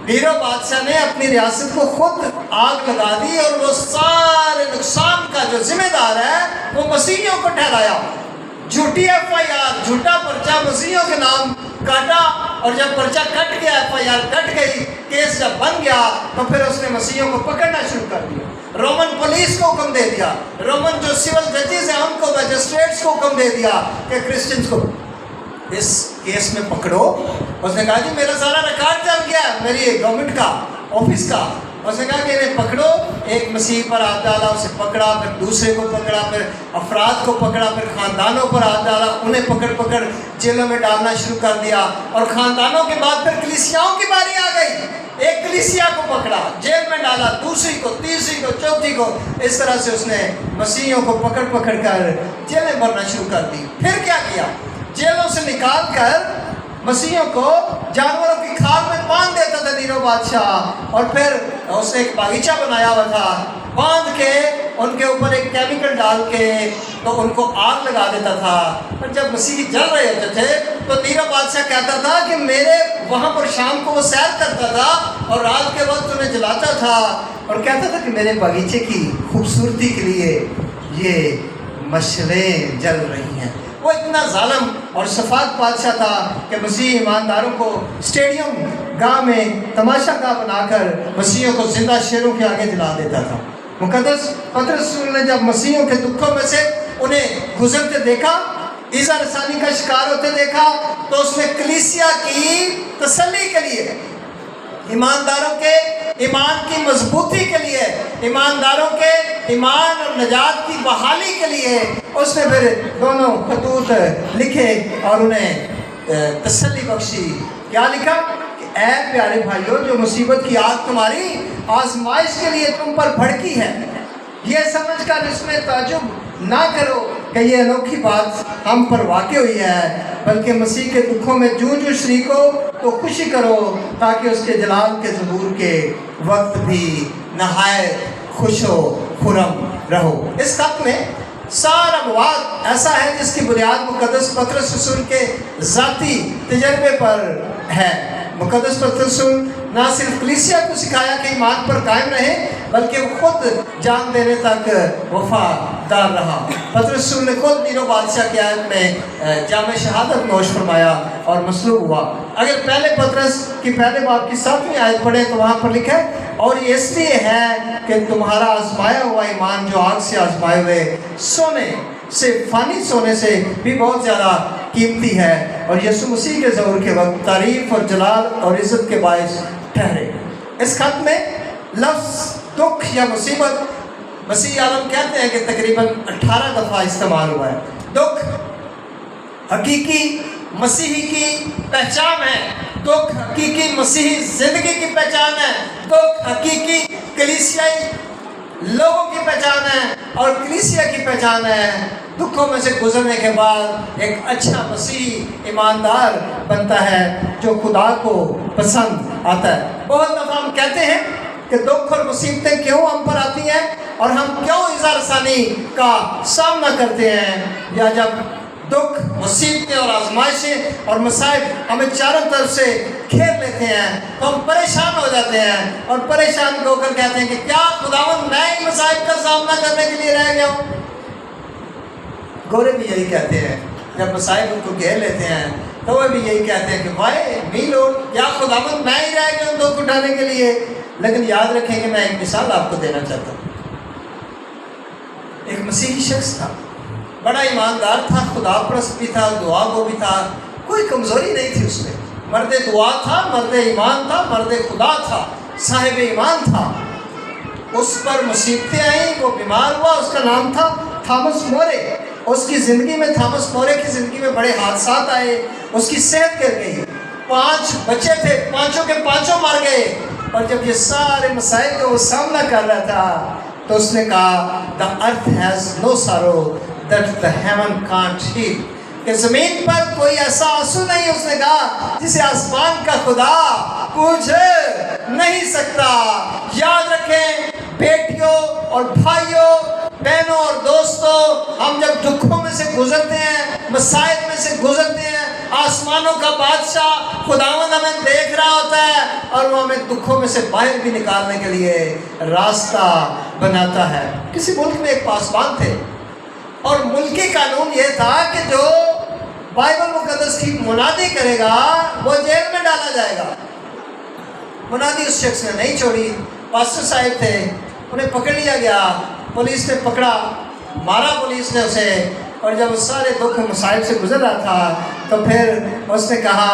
नीरो बादशाह ने अपनी रियासत को खुद आग लगा दी और वो सारे नुकसान का जो जिम्मेदार है वो मसीहियों को ठहराया। झूठी FIR, झूठा पर्चा मसीहियों के नाम काटा और जब पर्चा कट गया, FIR कट गई, केस जब बन गया तो फिर उसने मसीहियों को पकड़ना शुरू कर दिया। रोमन पुलिस को हुक्म दे दिया, रोमन जो सिविल जजेस हैं उनको, मैजिस्ट्रेट्स को हुक्म दे दिया कि क्रिश्चियंस को इस केस में पकड़ो। उसने कहा जी मेरा सारा रिकॉर्ड चल गया मेरी गवर्नमेंट का, ऑफिस का। उसने कहा कि इन्हें पकड़ो। एक मसीह पर हाथ डाला, उसे पकड़ा, फिर दूसरे को पकड़ा, फिर अफराद को पकड़ा, फिर ख़ानदानों पर हाथ डाला, उन्हें पकड़ पकड़ जेलों में डालना शुरू कर दिया। और ख़ानदानों के बाद फिर कलीसियाओं की बारी आ गई। एक कलीसिया को पकड़ा, जेल में डाला, दूसरी को, तीसरी को, चौथी को। इस तरह से उसने मसीहियों को पकड़ पकड़ कर जेलें भरना शुरू कर दी। फिर क्या किया, जेलों से निकाल कर मसीहियों को जानवरों की खाल में बांध देता था नीरो बादशाह। और फिर उसने एक बागीचा बनाया हुआ था, बांध के उनके ऊपर एक केमिकल डाल के तो उनको आग लगा देता था। पर जब मसीही जल रहे होते थे तो नीरो बादशाह कहता था कि मेरे वहाँ पर शाम को वो सैर करता था और रात के वक्त उन्हें जलाता था और कहता था कि मेरे बागीचे की खूबसूरती के लिए ये मशलें जल रही हैं। वो इतना जालिम और सफाक बादशाह था कि मसीह ईमानदारों को स्टेडियम गांव में तमाशा गाह बनाकर मसीहियों को जिंदा शेरों के आगे जला देता था। मुकद्दस पतरस रसूल ने जब मसीहियों के दुखों में से उन्हें गुजरते देखा, ईज़ा रसानी का शिकार होते देखा, तो उसने कलीसिया की तसल्ली के लिए, ईमानदारों के ईमान की मजबूती के लिए, ईमानदारों के ईमान और नजात की बहाली के लिए उसने फिर दोनों खतूत लिखे और उन्हें तसल्ली बख्शी। क्या लिखा कि ऐ प्यारे भाइयों, जो मुसीबत की आग तुम्हारी आजमाइश के लिए तुम पर भड़की है, ये समझ कर इसमें ताजुब ना करो कि ये अनोखी बात हम पर वाक़ हुई है, बल्कि मसीह के दुखों में जूं जूं शरीक हो तो खुशी करो, ताकि उसके जलाल के ज़हूर के वक्त भी नहायत खुश हो खुरम रहो। इस खत में सारा मवाद ऐसा है जिसकी बुनियाद मुकद्दस पतरस रसूल के ज़ाती तजर्बे पर है। मुकद्दस पतरस रसूल ना सिर्फ कलीसिया को सिखाया कि ईमान पर कायम रहे, बल्कि वो खुद जान देने तक वफादार रहा। पतरस रसूल ने खुद नीरो बादशाह की आयत में जामे शहादत नोश फरमाया और मसलूब हुआ। अगर पहले पतरस की पहले बाब की 7वीं आयत पढ़े तो वहाँ पर लिखा है, और ये इसलिए है कि तुम्हारा आजमाया हुआ ईमान जो आग से आजमाए हुए सोने से, फानी सोने से भी बहुत ज़्यादा कीमती है और यीशु मसीह के ज़हूर के वक्त तारीफ़ और जलाल और इज़्ज़त के बायस ठहरे। इस खत में लफ्ज़ दुख या मुसीबत मसीह आलम कहते हैं कि तकरीबन 18 दफ़ा इस्तेमाल हुआ है। दुख हकीकी मसीही की पहचान है, दुख हकीकी मसीही ज़िंदगी की पहचान है, दुख हकीकी कलीसियाई लोगों की पहचान है और कलीसिया की पहचान है। दुखों में से गुजरने के बाद एक अच्छा मसीह ईमानदार बनता है जो खुदा को पसंद आता है। बहुत दफ़ा हम कहते हैं कि दुख और मुसीबतें क्यों हम पर आती हैं और हम क्यों इज़ा रसानी का सामना करते हैं, या जब दुख, मुसीबतें और आजमाइशें और मसाइब हमें चारों तरफ से घेर लेते हैं तो हम परेशान हो जाते हैं और परेशान होकर कहते हैं कि क्या खुदावंद मैं इन मसाइब का सामना करने के लिए रह गया हूँ। गोरे भी यही कहते हैं, जब मसाइब उनको घेर लेते हैं तो वह भी यही कहते हैं कि वाई मी लॉर्ड, क्या खुदावंद मैं ही रह गया हूँ दुख उठाने के लिए। लेकिन याद रखें कि मैं एक मिसाल आपको देना चाहता हूँ। एक मसीही शख्स था, बड़ा ईमानदार था, खुदा परस्त भी था, दुआ गो भी था, कोई कमज़ोरी नहीं थी उसमें। मर्द दुआ था, मर्द ईमान था, मर्द खुदा था, साहिब ईमान था। उस पर मुसीबतें आई, वो बीमार हुआ। उसका नाम था थॉमस मोरे। उसकी ज़िंदगी में, थॉमस मोरे की ज़िंदगी में बड़े हादसात आए, उसकी सेहत गिर गई। 5 बच्चे थे, पांचों के पांचों मर गए। और जब ये सारे मसाइल का वो सामना कर रहा था तो उसने कहा the earth has no sorrow that the heaven can't heal, कि ज़मीन पर कोई ऐसा आंसू नहीं, उसने कहा, जिसे आसमान का खुदा पूछ नहीं सकता। याद रखें बेटियों और भाइयों, बहनों और दोस्तों, हम जब दुखों में से गुजरते हैं, मसाइल में से गुजरते हैं, आसमानों का बादशाह खुदावंद हमें देख रहा होता है और वो हमें दुखों में से बाहर भी निकालने के लिए रास्ता बनाता है। किसी मुल्क में एक पासबान थे और मुल्की कानून ये था कि जो बाइबल मुकद्दस की मुनादी करेगा वो जेल में डाला जाएगा। मुनादी उस शख्स ने नहीं छोड़ी। पास्टर साहब थे, उन्हें पकड़ लिया गया, पुलिस ने पकड़ा, मारा पुलिस ने उसे। और जब उस सारे दुख मसाइब से गुजर रहा था तो फिर उसने कहा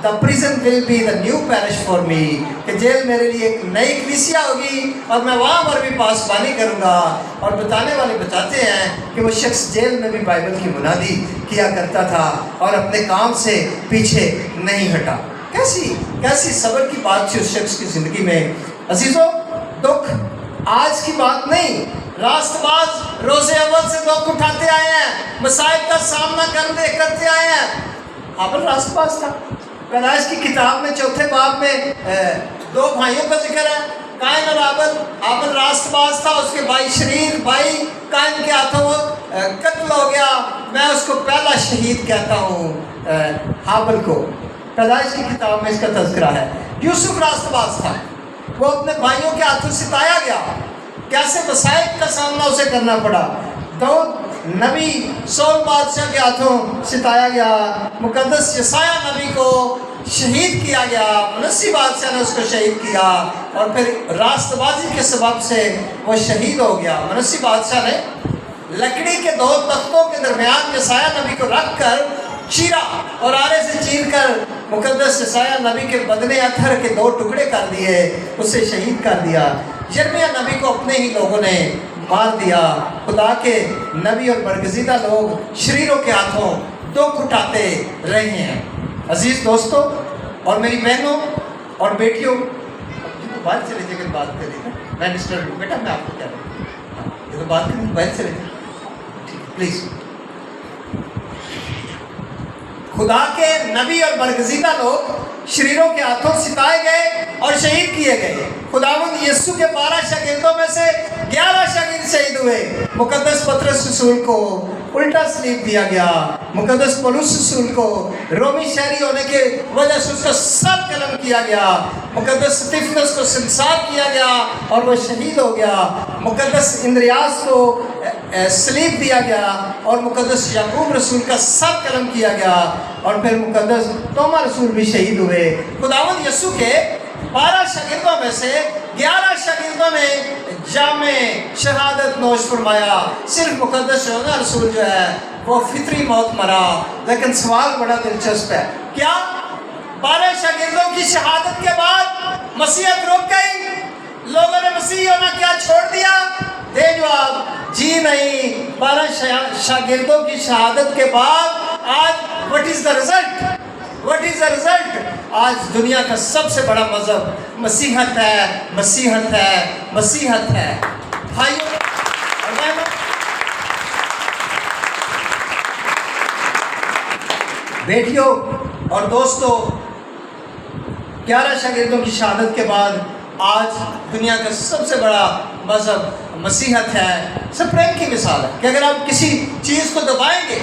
the prison will be the new parish for me, कि जेल मेरे लिए एक नई कलीसिया होगी और मैं वहाँ पर भी पासबानी करूँगा। और बताने वाले बताते हैं कि वो शख्स जेल में भी बाइबल की मुनादी किया करता था और अपने काम से पीछे नहीं हटा। कैसी सब्र की बात थी उस शख्स की ज़िंदगी में। अजीज़ों, दुख आज की बात नहीं, रास्तबाज रोज़े अव्वल से दुख उठाते आए हैं, मसाइब का सामना करते आए हैं। हाबिल रास्तबाज था। पैदाइश की किताब में 4 बाब में 2 भाइयों का जिक्र है, काइन और आबल। आबल रास्तबाज था, उसके भाई शरीर भाई काइन के हाथों कत्ल हो गया। मैं उसको पहला शहीद कहता हूँ, हाबिल को। पैदाइश की किताब में इसका तज़किरा है। यूसुफ रास्तबाज था, वो अपने भाइयों के हाथों सिताया गया। कैसे मसाइब का सामना उसे करना पड़ा। दाऊद नबी सौल बादशाह के हाथों सिताया गया। मुकद्दस यसाया नबी को शहीद किया गया, मनस्सी बादशाह ने उसको शहीद किया और फिर रास्तबाजी के सबब से वो शहीद हो गया। मनस्सी बादशाह ने लकड़ी के 2 तख्तों के दरमियान यसाया नबी को रख कर चीरा और आरे से चीर कर मुकद्दस यसाया नबी के बदने अत्थर के 2 टुकड़े कर दिए, उसे शहीद कर दिया। यिर्मयाह नबी को अपने ही लोगों ने मार दिया। खुदा के नबी और बरगज़ीदा लोग शरीरों के हाथों दुख उठाते रहे हैं। अजीज़ दोस्तों और मेरी बहनों और बेटियों, तो बात चले जाकर बात करें, मैं मिस्टर बेटा मैं आपको कह रहा हूँ, ये तो बात करें, बात चले ठीक है प्लीज़। खुदा के नबी और बरगज़ीदा लोग शरीरों के हाथों सिताए गए और शहीद किए गए। खुदावंद यीशु के 12 शागिर्दों में से 11 शागिर्द शहीद हुए। मुकद्दस पतरस रसूल को उल्टा सलीब दिया गया। मुकद्दस पौलुस रसूल को रोमी शहरी होने के वजह से उसका सर कलम किया गया। मुकद्दस स्तिफनस को संसार किया गया और वह शहीद हो गया। मुकद्दस इंद्रियास को सलीब दिया गया और मुकद्दस याकूब रसूल का सर कलम किया गया और फिर मुकद्दस तोमा रसूल भी शहीद हुए। खुदावंद यीशु के 12 शागिर्दों में से 11 शागिर्दों ने जामे शहादत नोश फरमाया। सिर्फ मुकद्दस यूहन्ना रसूल जो है वो फितरी मौत मरा। लेकिन सवाल बड़ा दिलचस्प है, क्या 12 शागिर्दों की शहादत के बाद मसीहत रुक गई? लोगों ने मसीह होना क्या छोड़ दिया? दे जवाब, जी नहीं। 12 शागिर्दों की शहादत के बाद आज व्हाट इज द रिजल्ट? आज दुनिया का सबसे बड़ा मजहब मसीहत है, मसीहत है, मसीहत है। भाइयों और बहनों, बेटियों और दोस्तों, 11 शागिर्दों की शहादत के बाद आज दुनिया का सबसे बड़ा मजहब मसीहत है। स्प्रिंग की मिसाल है कि अगर आप किसी चीज़ को दबाएंगे,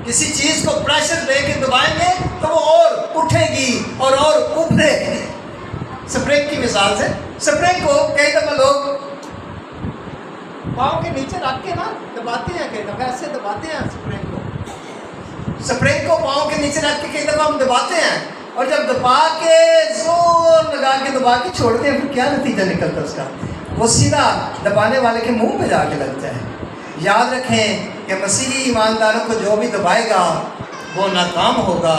किसी चीज़ को प्रेशर दे के दबाएंगे तो वो और उठेगी और उभरेगी। स्प्रिंग की मिसाल से, स्प्रिंग को कई दफ़ा लोग पाँव के नीचे रख के ना दबाते हैं, कई दफ़ा ऐसे दबाते हैं स्प्रिंग को पाँव के नीचे रख के कई दफ़ा हम दबाते हैं और जब दबा के जोर लगा के दबा के छोड़ते हैं फिर क्या नतीजा निकलता है उसका? वो सीधा दबाने वाले के मुंह पे जाके लगता है। याद रखें कि मसीही ईमानदारों को जो भी दबाएगा वो नाकाम होगा।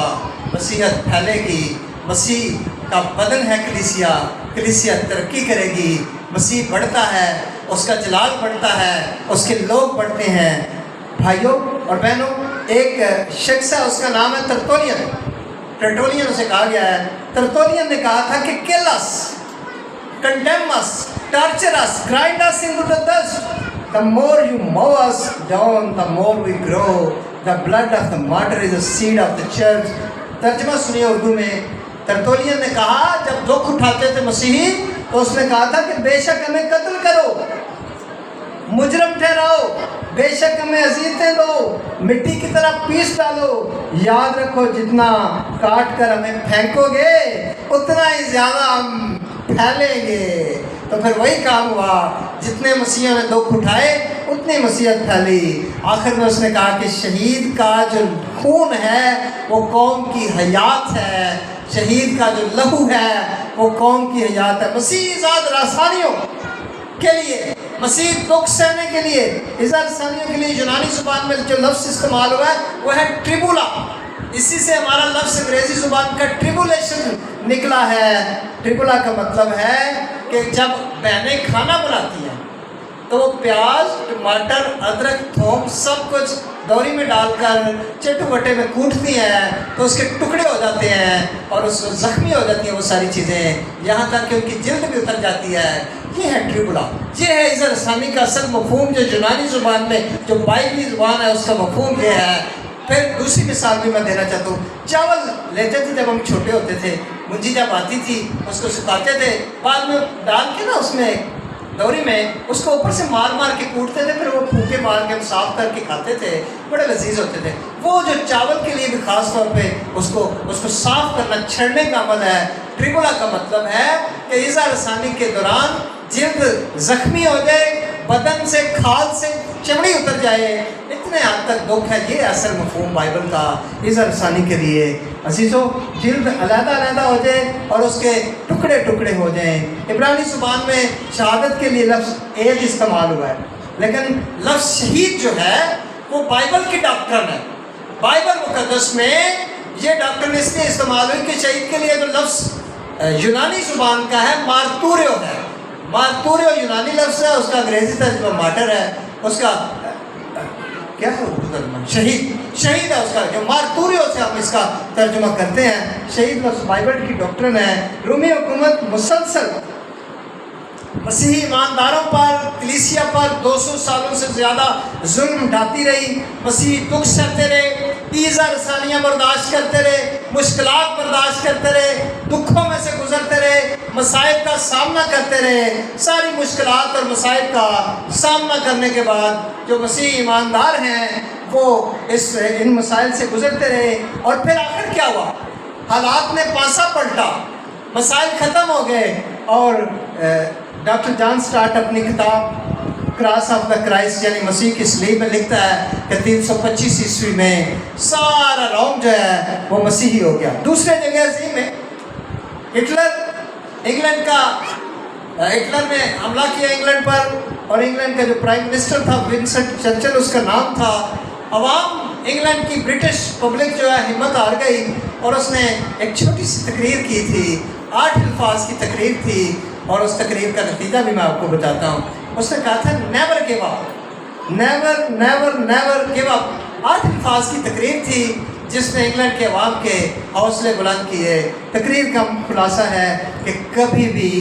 मसीहत फैलेगी, मसीह का बदन है कलीसिया, कलीसिया तरक्की करेगी, مسیح بڑھتا ہے، اس کا جلال بڑھتا ہے، اس کے لوگ بڑھتے ہیں۔ بھائیوں اور بہنوں، ایک شخص ہے، اس کا نام ہے ترتولین۔ ترتولین سے کہا گیا ہے، ترتولین نے کہا تھا کہ kill us, condemn us, torture us, grind us into the dust. The more you mow us down, the more we grow. The blood of the martyr is the seed of the church. ترجمہ سنیے اردو میں۔ ترتولین نے کہا جب دکھ اٹھاتے تھے مسیحی تو اس نے کہا تھا کہ بے شک ہمیں قتل کرو، مجرم ٹھہراؤ، بے شک ہمیں اذیتیں دو، مٹی کی طرح پیس ڈالو، یاد رکھو جتنا کاٹ کر ہمیں پھینکو گے اتنا ہی زیادہ ہم پھیلیں گے۔ تو پھر وہی کام ہوا، جتنے مسیحوں نے دکھ اٹھائے اتنی مسیحت پھیلی۔ آخر میں اس نے کہا کہ شہید کا جو خون ہے وہ قوم کی حیات ہے، شہید کا جو لہو ہے وہ قوم کی حیات ہے۔ مسیح ذات رسانیوں کے لیے، مسیح دکھ سہنے کے لیے، اظہار رسانیوں کے لیے یونانی زبان میں جو لفظ استعمال ہوا ہے وہ ہے ٹریبولا۔ اسی سے ہمارا لفظ انگریزی زبان کا ٹریبولیشن نکلا ہے۔ ٹریبولا کا مطلب ہے کہ جب بہنیں کھانا بناتی ہیں تو وہ پیاز، ٹماٹر، ادرک، تھوم سب کچھ دوری میں ڈال کر چٹو بٹے میں کوٹتی ہیں تو اس کے ٹکڑے ہو جاتے ہیں اور اس کو زخمی ہو جاتی ہیں وہ ساری چیزیں، یہاں تک کہ ان کی جلد بھی اتر جاتی ہے۔ یہ ہے ٹریبولا، یہ ہے اظہار رسانی کا اصل مفہوم، جو یونانی زبان میں جو بائبلی زبان ہے اس کا مفہوم یہ ہے۔ پھر دوسری مثال بھی میں دینا چاہتا ہوں۔ چاول لیتے تھے جب ہم چھوٹے ہوتے تھے، منجی جب آتی تھی اس کو سکھاتے تھے، بعد میں ڈال کے نا اس میں دوری میں اس کو اوپر سے مار مار کے کوٹتے تھے، پھر وہ پھوکے مار کے ہم صاف کر کے کھاتے تھے، بڑے لذیذ ہوتے تھے۔ وہ جو چاول کے لیے بھی خاص طور پہ اس کو صاف کرنا، چھڑنے کا عمل ہے۔ ٹریبولا کا مطلب ہے کہ اظہار رسانی کے دوران جلد زخمی ہو جائے، بدن سے، کھال سے چمڑی اتر جائے، اتنے حد تک دکھ ہے۔ یہ اصل مفہوم بائبل کا اظہار رسانی کے لیے۔ عزیزو، جلد علیحدہ علیحدہ ہو جائے اور اس کے ٹکڑے ٹکڑے ہو جائیں۔ عبرانی زبان میں شہادت کے لیے لفظ ایج استعمال ہوا ہے، لیکن لفظ شہید جو ہے وہ بائبل کی ڈاکٹرن ہے۔ بائبل مقدس میں یہ ڈاکٹرن اس لیے استعمال ہوئی کہ شہید کے لیے جو لفظ یونانی زبان کا ہے مارتوریو ہے۔ مارتوریو یونانی لفظ ہے، اس کا انگریزی ترجمہ مارٹر ہے، اس کا کیا ہے اردو ترجمہ؟ شہید ہے اس کا، جو مارتوریو سے ہم اس کا ترجمہ کرتے ہیں۔ شہید لفظ بائبل کی ڈاکٹرن ہے۔ رومی حکومت مسلسل مسیحی ایمانداروں پر، کلیسیا پر 200 سالوں سے زیادہ ظلم ڈھاتی رہی۔ مسیحی دکھ سہتے رہے، ایذا رسانیاں برداشت کرتے رہے، مشکلات برداشت کرتے رہے، دکھوں میں سے گزرتے رہے، مصائب کا سامنا کرتے رہے۔ ساری مشکلات اور مصائب کا سامنا کرنے کے بعد جو مسیحی ایماندار ہیں وہ ان مسائل سے گزرتے رہے، اور پھر آخر کیا ہوا؟ حالات نے پانسا پلٹا، مسائل ختم ہو گئے، اور ڈاکٹر جان سٹارٹ اپنی کتاب کراس آف دا کرائسٹ یعنی مسیح کی صلیب میں لکھتا ہے کہ 325 عیسوی میں سارا روم جو ہے وہ مسیحی ہو گیا۔ دوسرے جنگ عظیم میں ہٹلر نے حملہ کیا انگلینڈ پر، اور انگلینڈ کا جو پرائم منسٹر تھا ونسٹن چرچل اس کا نام تھا۔ عوام انگلینڈ کی برٹش پبلک جو ہے ہمت ہار گئی، اور اس نے ایک چھوٹی سی تقریر کی تھی، 8 الفاظ کی تقریر تھی، اور اس تقریر کا نتیجہ بھی میں آپ کو بتاتا ہوں۔ اس نے کہا تھا never give up, never never never give up. 8 الفاظ کی تقریر تھی جس نے انگلینڈ کے عوام کے حوصلے بلند کیے۔ تقریر کا خلاصہ ہے کہ کبھی بھی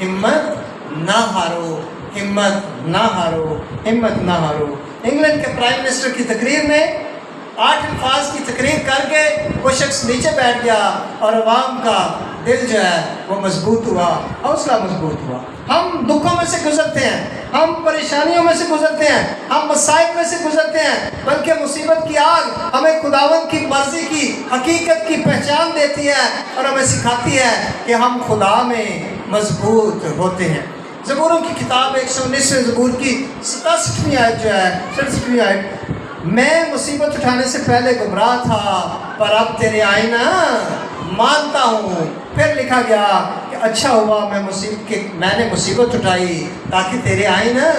ہمت نہ ہارو، ہمت نہ ہارو، ہمت نہ ہارو۔ انگلینڈ کے پرائم منسٹر کی تقریر میں 8 الفاظ کی تقریر کر کے وہ شخص نیچے بیٹھ گیا، اور عوام کا دل جو ہے وہ مضبوط ہوا، حوصلہ مضبوط ہوا۔ ہم دکھوں میں سے گزرتے ہیں، ہم پریشانیوں میں سے گزرتے ہیں، ہم مصائب میں سے گزرتے ہیں، بلکہ مصیبت کی آگ ہمیں خداوند کی مرضی کی حقیقت کی پہچان دیتی ہے اور ہمیں سکھاتی ہے کہ ہم خدا میں مضبوط ہوتے ہیں۔ زبوروں کی کتاب 119 زبور کی 67ویں آیت جو ہے، 67ویں آیت، میں مصیبت اٹھانے سے پہلے گمراہ تھا پر اب تیرے آئینہ مانتا ہوں۔ پھر لکھا گیا کہ اچھا ہوا میں نے مصیبت اٹھائی تاکہ تیرے آئینہ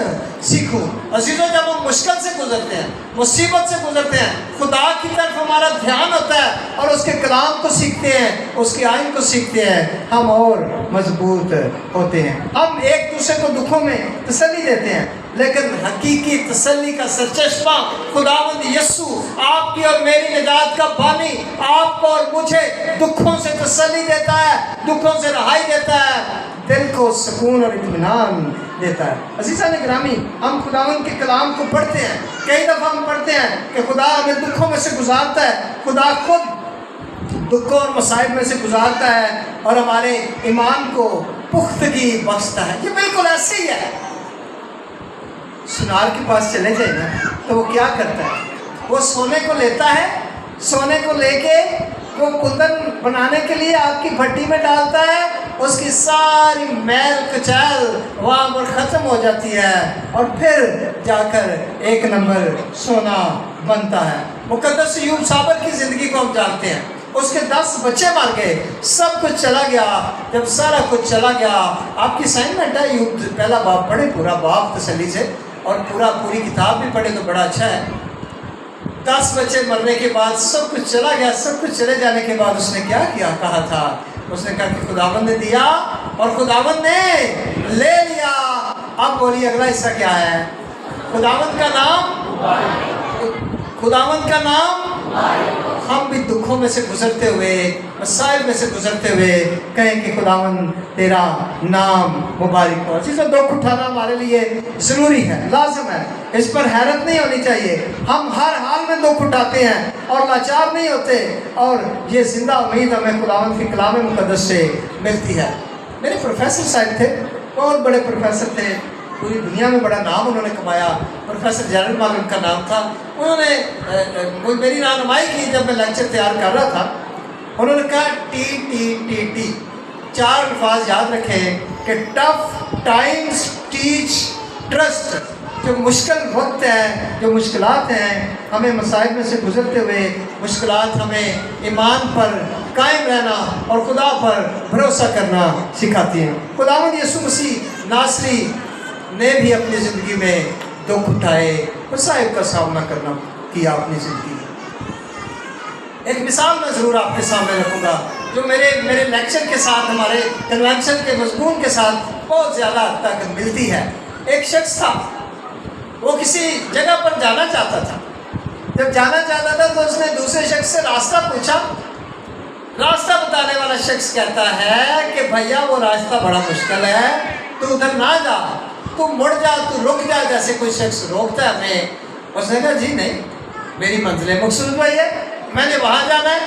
سیکھوں۔ عزیزوں، جب ہم مشکل سے گزرتے ہیں، مصیبت سے گزرتے ہیں، خدا کی طرف ہمارا دھیان ہوتا ہے اور اور اس کے کلام کو سیکھتے ہیں، اس کے آئین کو سیکھتے ہیں، ہم اور مضبوط ہوتے ہیں۔ ہم ایک دوسرے کو دکھوں میں تسلی دیتے ہیں، لیکن حقیقی تسلی کا سرچشمہ خداوند یسوع، آپ کی اور میری نجات کا بانی، آپ کو اور مجھے دکھوں سے تسلی دیتا ہے، دکھوں سے رہائی دیتا ہے، دل کو سکون اور اطمینان دیتا ہے۔ عزیزان گرامی، ہم خداوند کے کلام کو پڑھتے ہیں، کئی دفعہ ہم پڑھتے ہیں کہ خدا ہمیں دکھوں میں سے گزارتا ہے، خدا خود دکھوں اور مصائب میں سے گزارتا ہے اور ہمارے ایمان کو پختگی بخشتا ہے۔ یہ بالکل ایسے ہی ہے۔ سنار کے پاس چلے جائیں نا تو وہ کیا کرتا ہے؟ وہ سونے کو لیتا ہے، سونے کو لے کے وہ کندن بنانے کے لیے آپ کی بھٹی میں ڈالتا ہے، اس کی ساری میل کچیل وہاں پر ختم ہو جاتی ہے اور پھر جا کر ایک نمبر سونا بنتا ہے۔ مقدس ایوب صابر کی زندگی کو ہم جانتے ہیں، اس کے 10 بچے مر گئے، سب کچھ چلا گیا۔ جب سارا کچھ چلا گیا، آپ کی اسائنمنٹ ہے ایوب پہلا باب پڑھے، پورا باب تسلی سے، اور پوری کتاب بھی پڑھے تو بڑا اچھا ہے۔ 10 بچے مرنے کے بعد سب کچھ چلا گیا، سب کچھ چلے جانے کے بعد اس نے کیا کہا تھا؟ اس نے کہا کہ خداوند نے دیا اور خداوند نے لے لیا۔ اب بولیے اگلا حصہ کیا ہے؟ خداوند کا نام۔ ہم بھی دکھوں میں سے گزرتے ہوئے، مسائل میں سے گزرتے ہوئے کہیں کہ خداوند تیرا نام مبارک ہو۔ چیزوں دکھ اٹھانا ہمارے لیے ضروری ہے، لازم ہے، اس پر حیرت نہیں ہونی چاہیے۔ ہم ہر حال میں دکھ اٹھاتے ہیں اور لاچار نہیں ہوتے، اور یہ زندہ امید ہمیں خداوند کے کلام مقدس سے ملتی ہے۔ میرے پروفیسر صاحب تھے، بہت بڑے پروفیسر تھے، پوری دنیا میں بڑا نام انہوں نے کمایا۔ پروفیسر جلال مال ان کا نام تھا۔ انہوں نے میری رہنمائی کی جب میں لیکچر تیار کر رہا تھا۔ انہوں نے کہا TTTT، 4 الفاظ یاد رکھیں کہ ٹف ٹائمز ٹیچ ٹرسٹ۔ جو مشکل وقت ہے، جو مشکلات ہیں، ہمیں مصائب میں سے گزرتے ہوئے مشکلات ہمیں ایمان پر قائم رہنا اور خدا پر بھروسہ کرنا سکھاتی ہیں۔ خداوند یسوع مسیح ناصری نے بھی اپنی زندگی میں دکھ اٹھائے، مصائب کا سامنا کرنا کیا اپنی زندگی میں۔ ایک مثال میں ضرور آپ کے سامنے رکھوں گا جو میرے لیکچر کے ساتھ، ہمارے کنونشن کے مضمون کے ساتھ بہت زیادہ حد تک ملتی ہے۔ ایک شخص تھا، وہ کسی جگہ پر جانا چاہتا تھا۔ جب جانا چاہتا تھا تو اس نے دوسرے شخص سے راستہ پوچھا۔ راستہ بتانے والا شخص کہتا ہے کہ بھیا وہ راستہ بڑا مشکل ہے، تو ادھر نہ جا، تو مڑ جا، تو رک جا، جیسے کوئی شخص روکتا ہے ہمیں۔ اس نے کہا جی نہیں، میری منزل مقصود وہی ہے، میں نے وہاں جانا ہے۔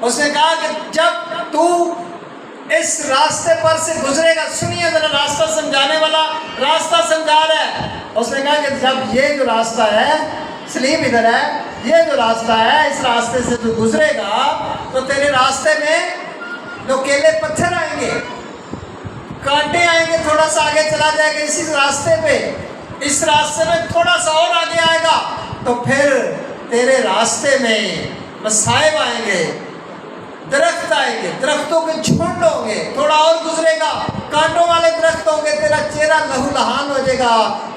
اس نے کہا کہ جب تو اس راستے پر سے گزرے گا، سنیے ذرا، راستہ سمجھانے والا راستہ سمجھا رہا ہے۔ اس نے کہا کہ جب یہ جو راستہ ہے، سلیم ادھر ہے، یہ جو راستہ ہے، اس راستے سے تو گزرے گا تو تیرے راستے میں نوکیلے پتھر آئیں گے، کانٹے آئیں گے، تھوڑا سا آگے چلا جائے گا اسی راستے پہ، اس راستے میں تھوڑا سا اور آگے آئے گا تو پھر تیرے راستے میں مصائب آئیں گے، درخت آئیں گے، درختوں کے جھنڈ ہوں گے، تھوڑا اور گزرے گا، کانٹوں والے درخت ہوں گے، تیرا چہرہ لہو لہان ہو جائے گا،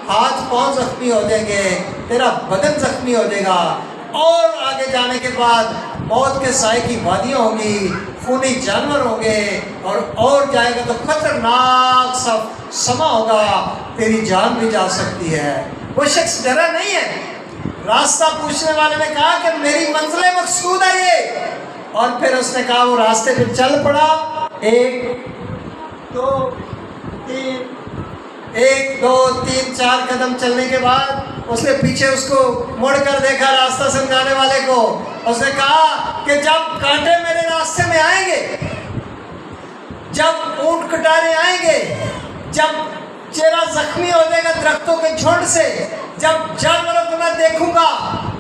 ہاتھ پاؤں زخمی ہو جائیں گے، تیرا بدن زخمی ہو جائے گا، اور آگے جانے کے بعد موت کے سائے کی وادیاں ہوں گی، خونی جانور ہوں گے، اور جائے گا تو خطرناک سا سما ہوگا، تیری جان بھی جا سکتی ہے۔ وہ شخص ڈرا نہیں ہے۔ راستہ پوچھنے والے نے کہا کہ میری منزل مقصود ہے یہ، اور پھر اس نے کہا وہ راستے پہ چل پڑا۔ 1 2 3 4 قدم چلنے کے بعد اس نے پیچھے اس کو مڑ کر دیکھا، راستہ سمجھانے والے کو۔ اس نے کہا کہ جب کانٹے میرے راستے میں آئیں گے، جب اونٹ کٹارے آئیں گے، جب چہرہ زخمی ہو جائے گا درختوں کے جھنڈ سے، جب جانوروں کو میں دیکھوں گا،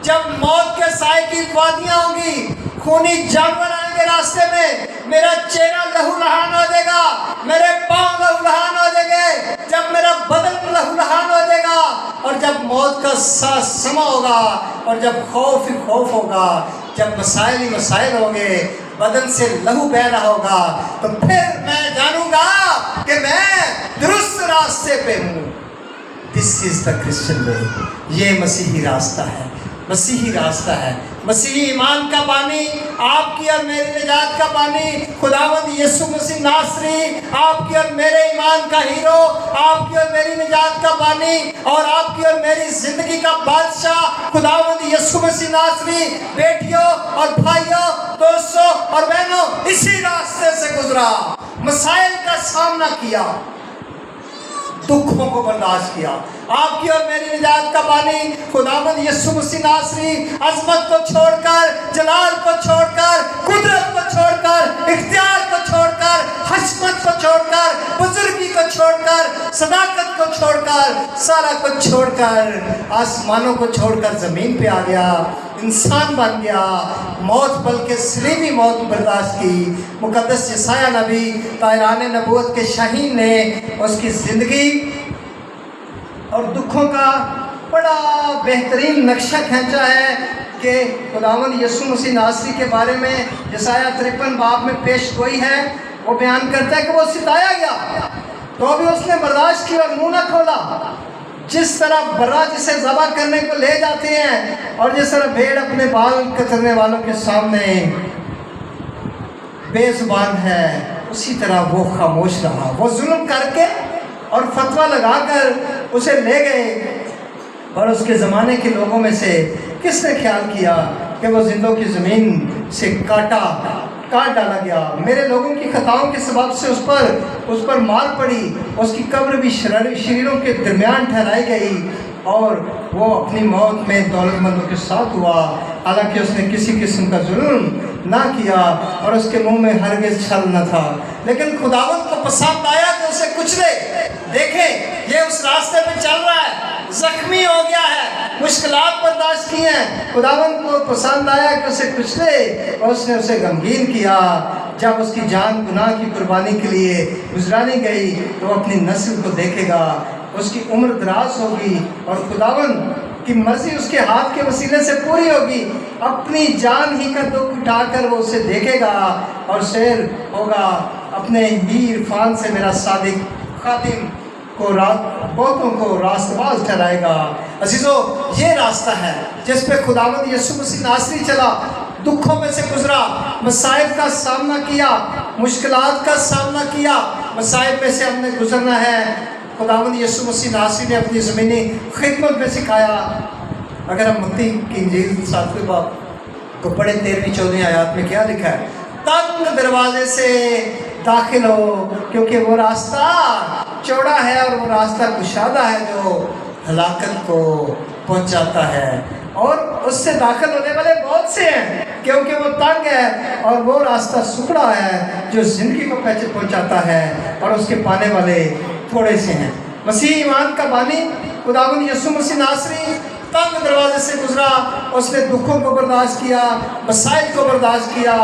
جب موت کے سائے کی وادیاں ہوں گی، خونی جانور آئیں گے راستے میں، میرا چہرہ لہو لہان ہو جائے گا، میرے پاؤں لہو لہان ہو جائیں گے، جب میرا بدن لہو لہان ہو جائے گا، اور جب موت کا سما ہوگا، اور جب خوف ہی خوف ہوگا، جب مسائل ہی مسائل ہوں گے، بدن سے لہو بہ رہا ہوگا، تو پھر میں جانوں گا کہ میں درست راستے پہ ہوں۔ This is the Christian way۔ یہ مسیحی راستہ ہے۔ مسیحی راستہ ہے، مسیحی ایمان کا بانی، آپ کی اور میری نجات کا بانی خداوند یسوع مسیح ناصری، آپ کی اور میرے ایمان کا ہیرو، آپ کی اور میری نجات کا بانی اور آپ کی اور میری زندگی کا بادشاہ خداوند یسوع مسیح ناصری بیٹیوں اور بھائیوں، دوستوں اور بہنوں اسی راستے سے گزرا، مسائل کا سامنا کیا، دکھوں کو برداشت کیا۔ آپ کی اور میری نجات کا بانی خداوند یسوع مسیح ناصری عظمت کو چھوڑ کر، جلال کو چھوڑ کر، قدرت کو چھوڑ کر، اختیار کو چھوڑ کر، حشمت کو چھوڑ کر، بزرگی کو چھوڑ کر، صداقت کو چھوڑ کر، سارا کچھ چھوڑ کر، آسمانوں کو چھوڑ کر زمین پہ آ گیا، انسان بن گیا، موت بلکہ صلیبی موت برداشت کی۔ مقدس یسایہ نبی طائران نبوت کے شاہین نے اس کی زندگی اور دکھوں کا بڑا بہترین نقشہ کھینچا ہے کہ خداوند یسوع مسیح ناصری کے بارے میں یسایہ 53 باب میں پیش گوئی ہے۔ وہ بیان کرتا ہے کہ وہ ستایا گیا تو بھی اس نے برداشت کی اور منہ نہ کھولا۔ جس طرح برا جسے ذبح کرنے کو لے جاتے ہیں اور جس طرح بھیڑ اپنے بال کترنے والوں کے سامنے بے زبان ہے، اسی طرح وہ خاموش رہا۔ وہ ظلم کر کے اور فتویٰ لگا کر اسے لے گئے، اور اس کے زمانے کے لوگوں میں سے کس نے خیال کیا کہ وہ زندوں کی زمین سے کاٹ ڈالا گیا۔ میرے لوگوں کی خطاؤں کے سبب سے اس پر مار پڑی، اس کی قبر بھی شریروں کے درمیان ٹھہرائی گئی، اور وہ اپنی موت میں دولت مندوں کے ساتھ ہوا، حالانکہ اس نے کسی قسم کا ظلم نہ کیا اور اس کے منہ میں ہرگز چھل نہ تھا، لیکن خداوند کو پسند آیا کہ اسے کچلے۔ دیکھیں یہ اس راستے پہ چل رہا ہے، زخمی ہو گیا ہے، مشکلات برداشت کی ہیں، خداوند کو پسند آیا کہ اسے کچلے اور اس نے اسے غمگین کیا۔ جب اس کی جان گناہ کی قربانی کے لیے گزرانی گئی تو وہ اپنی نسل کو دیکھے گا، اس کی عمر دراز ہوگی اور خداوند کی مرضی اس کے ہاتھ کے وسیلے سے پوری ہوگی۔ اپنی جان ہی کا دکھ اٹھا کر وہ اسے دیکھے گا اور شعر ہوگا، اپنے ہی عرفان سے میرا صادق خادم کو بہتوں کو راست باز ٹھہرائے گا۔ عزیزو یہ راستہ ہے جس پہ خداوند یسوع مسیح ناصری چلا، دکھوں میں سے گزرا، مصائب کا سامنا کیا، مشکلات کا سامنا کیا، مصائب میں سے ہم نے گزرنا ہے۔ خداوند یسوع مسیح ناصری نے اپنی زمینی خدمت میں سکھایا۔ اگر ہم متی کی انجیل 7ویں باب کو پڑھیں 13-14 آیات میں کیا لکھا ہے؟ تنگ دروازے سے داخل ہو کیونکہ وہ راستہ چوڑا ہے اور وہ راستہ کشادہ ہے جو ہلاکت کو پہنچاتا ہے، اور اس سے داخل ہونے والے بہت سے ہیں کیونکہ وہ تنگ ہے، اور وہ راستہ سکڑا ہے جو زندگی کو پہنچاتا ہے، اور اس کے پانے والے تھوڑے سے ہیں۔ مسیح ایمان کا بانی خداوند یسوع مسیح ناصری تنگ دروازے سے گزرا، اس نے دکھوں کو برداشت کیا، مسائل کو برداشت کیا،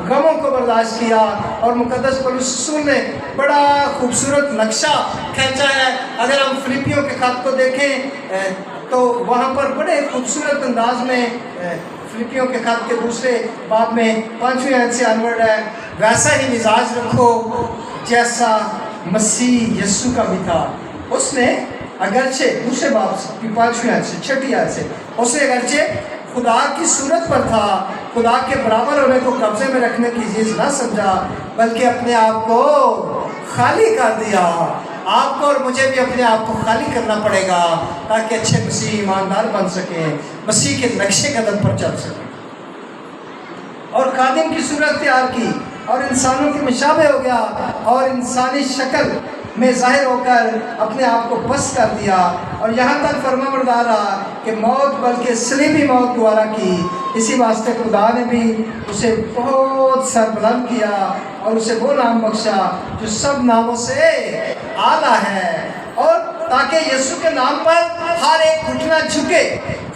غموں کو برداشت کیا، اور مقدس پولس رسول نے بڑا خوبصورت نقشہ کھینچا ہے۔ اگر ہم فلپیوں کے خط کو دیکھیں تو وہاں پر بڑے خوبصورت انداز میں فلپیوں کے خط کے 2 باب میں 5ویں آیت سے انورڈ ہے، ویسا ہی مزاج رکھو جیسا مسیح یسوع کا بھی تھا۔ اس نے اگرچہ 2 باب کی 5ویں آیت سے 6ٹھی آیت سے اس نے اگرچہ خدا کی صورت پر تھا، خدا کے برابر ہونے کو قبضے میں رکھنے کی چیز نہ سمجھا، بلکہ اپنے آپ کو خالی کر دیا۔ آپ کو اور مجھے بھی اپنے آپ کو خالی کرنا پڑے گا تاکہ اچھے مسیح ایماندار بن سکیں، مسیح کے نقشے قدم پر چل سکیں۔ اور خادم کی صورت اختیار کی اور انسانوں کی مشابہ ہو گیا اور انسانی شکل میں ظاہر ہو کر اپنے آپ کو بس کر دیا، اور یہاں تک فرمانبردار رہا کہ موت بلکہ صلیبی موت گوارا کی۔ اسی واسطے خدا نے بھی اسے بہت سربلند کیا اور اسے وہ نام بخشا جو سب ناموں سے اعلیٰ ہے، اور تاکہ یسوع کے نام پر ہر ایک گھٹنا جھکے،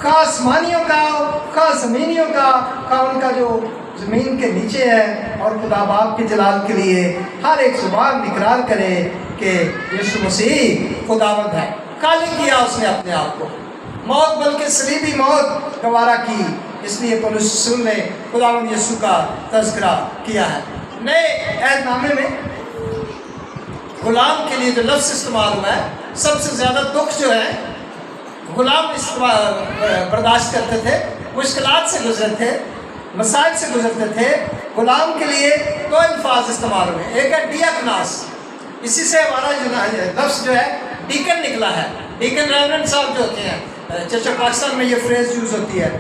خواہ آسمانیوں کا ہو، خواہ زمینیوں کا، خواہ ان کا جو زمین کے نیچے ہے، اور خدا باپ کے جلال کے لیے ہر ایک زبان اقرار کرے کہ یسوع مسیح خداوند ہے۔ خالی کیا اس نے اپنے آپ کو، موت بلکہ صلیبی موت گوارا کی۔ اس لیے پولس رسول نے خداوند یسوع کا تذکرہ کیا ہے۔ نئے عہد نامے میں غلام کے لیے جو لفظ استعمال ہوا ہے، سب سے زیادہ دکھ جو ہے غلام برداشت کرتے تھے، मुश्किलात से गुजरते थे, मसाइल से गुजरते थे, गुलाम के लिए दो अल्फाज इस्तेमाल हुए। एक है डियाकनास, इसी से हमारा जो लफ्ज़ जो है डीकन निकला है। डीकन रेवरेंड साहब जो होते हैं, चर्च ऑफ पाकिस्तान में ये फ्रेज़ यूज़ होती है।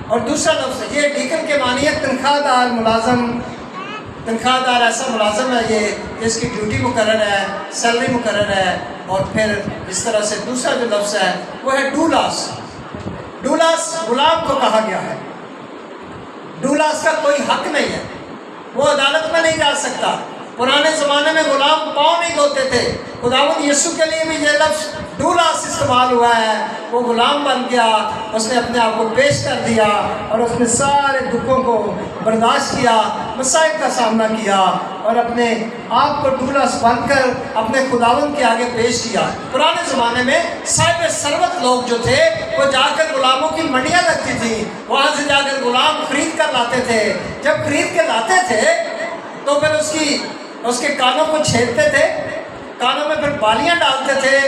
और दूसरा लफ्ज़ ये डीकन के मानी है तनख्वाहदार मुलाजम, तनख्वाहदार ऐसा मुलाजम है ये जिसकी ड्यूटी मुकर्रर है, सैलरी मुकर्रर है। और फिर इस तरह से दूसरा जो लफ्ज़ है वो है डूलास। डूलास गुलाम को कहा गया है। डूलास का कोई हक नहीं है, वो अदालत में नहीं जा सकता। पुराने ज़माने में गुलाम पाँव नहीं धोते थे, खुदावंद यीशु के लिए भी ये लफ्ज़ डूलास इस्तेमाल हुआ है। वो गुलाम बन गया, उसने अपने आप को पेश कर दिया और उसने सारे दुखों को बर्दाश्त किया, मसाइब का सामना किया और अपने आप को डूलास बनकर अपने खुदावंद के आगे पेश किया। पुराने ज़माने में साहिब सरवत लोग जो थे वो जाकर गुलामों की मंडियाँ लगती थी, वहाँ से जाकर गुलाम खरीद कर लाते थे। जब खरीद के लाते थे तो फिर उसके कानों को छेदते थे, कानों में फिर बालियाँ डालते थे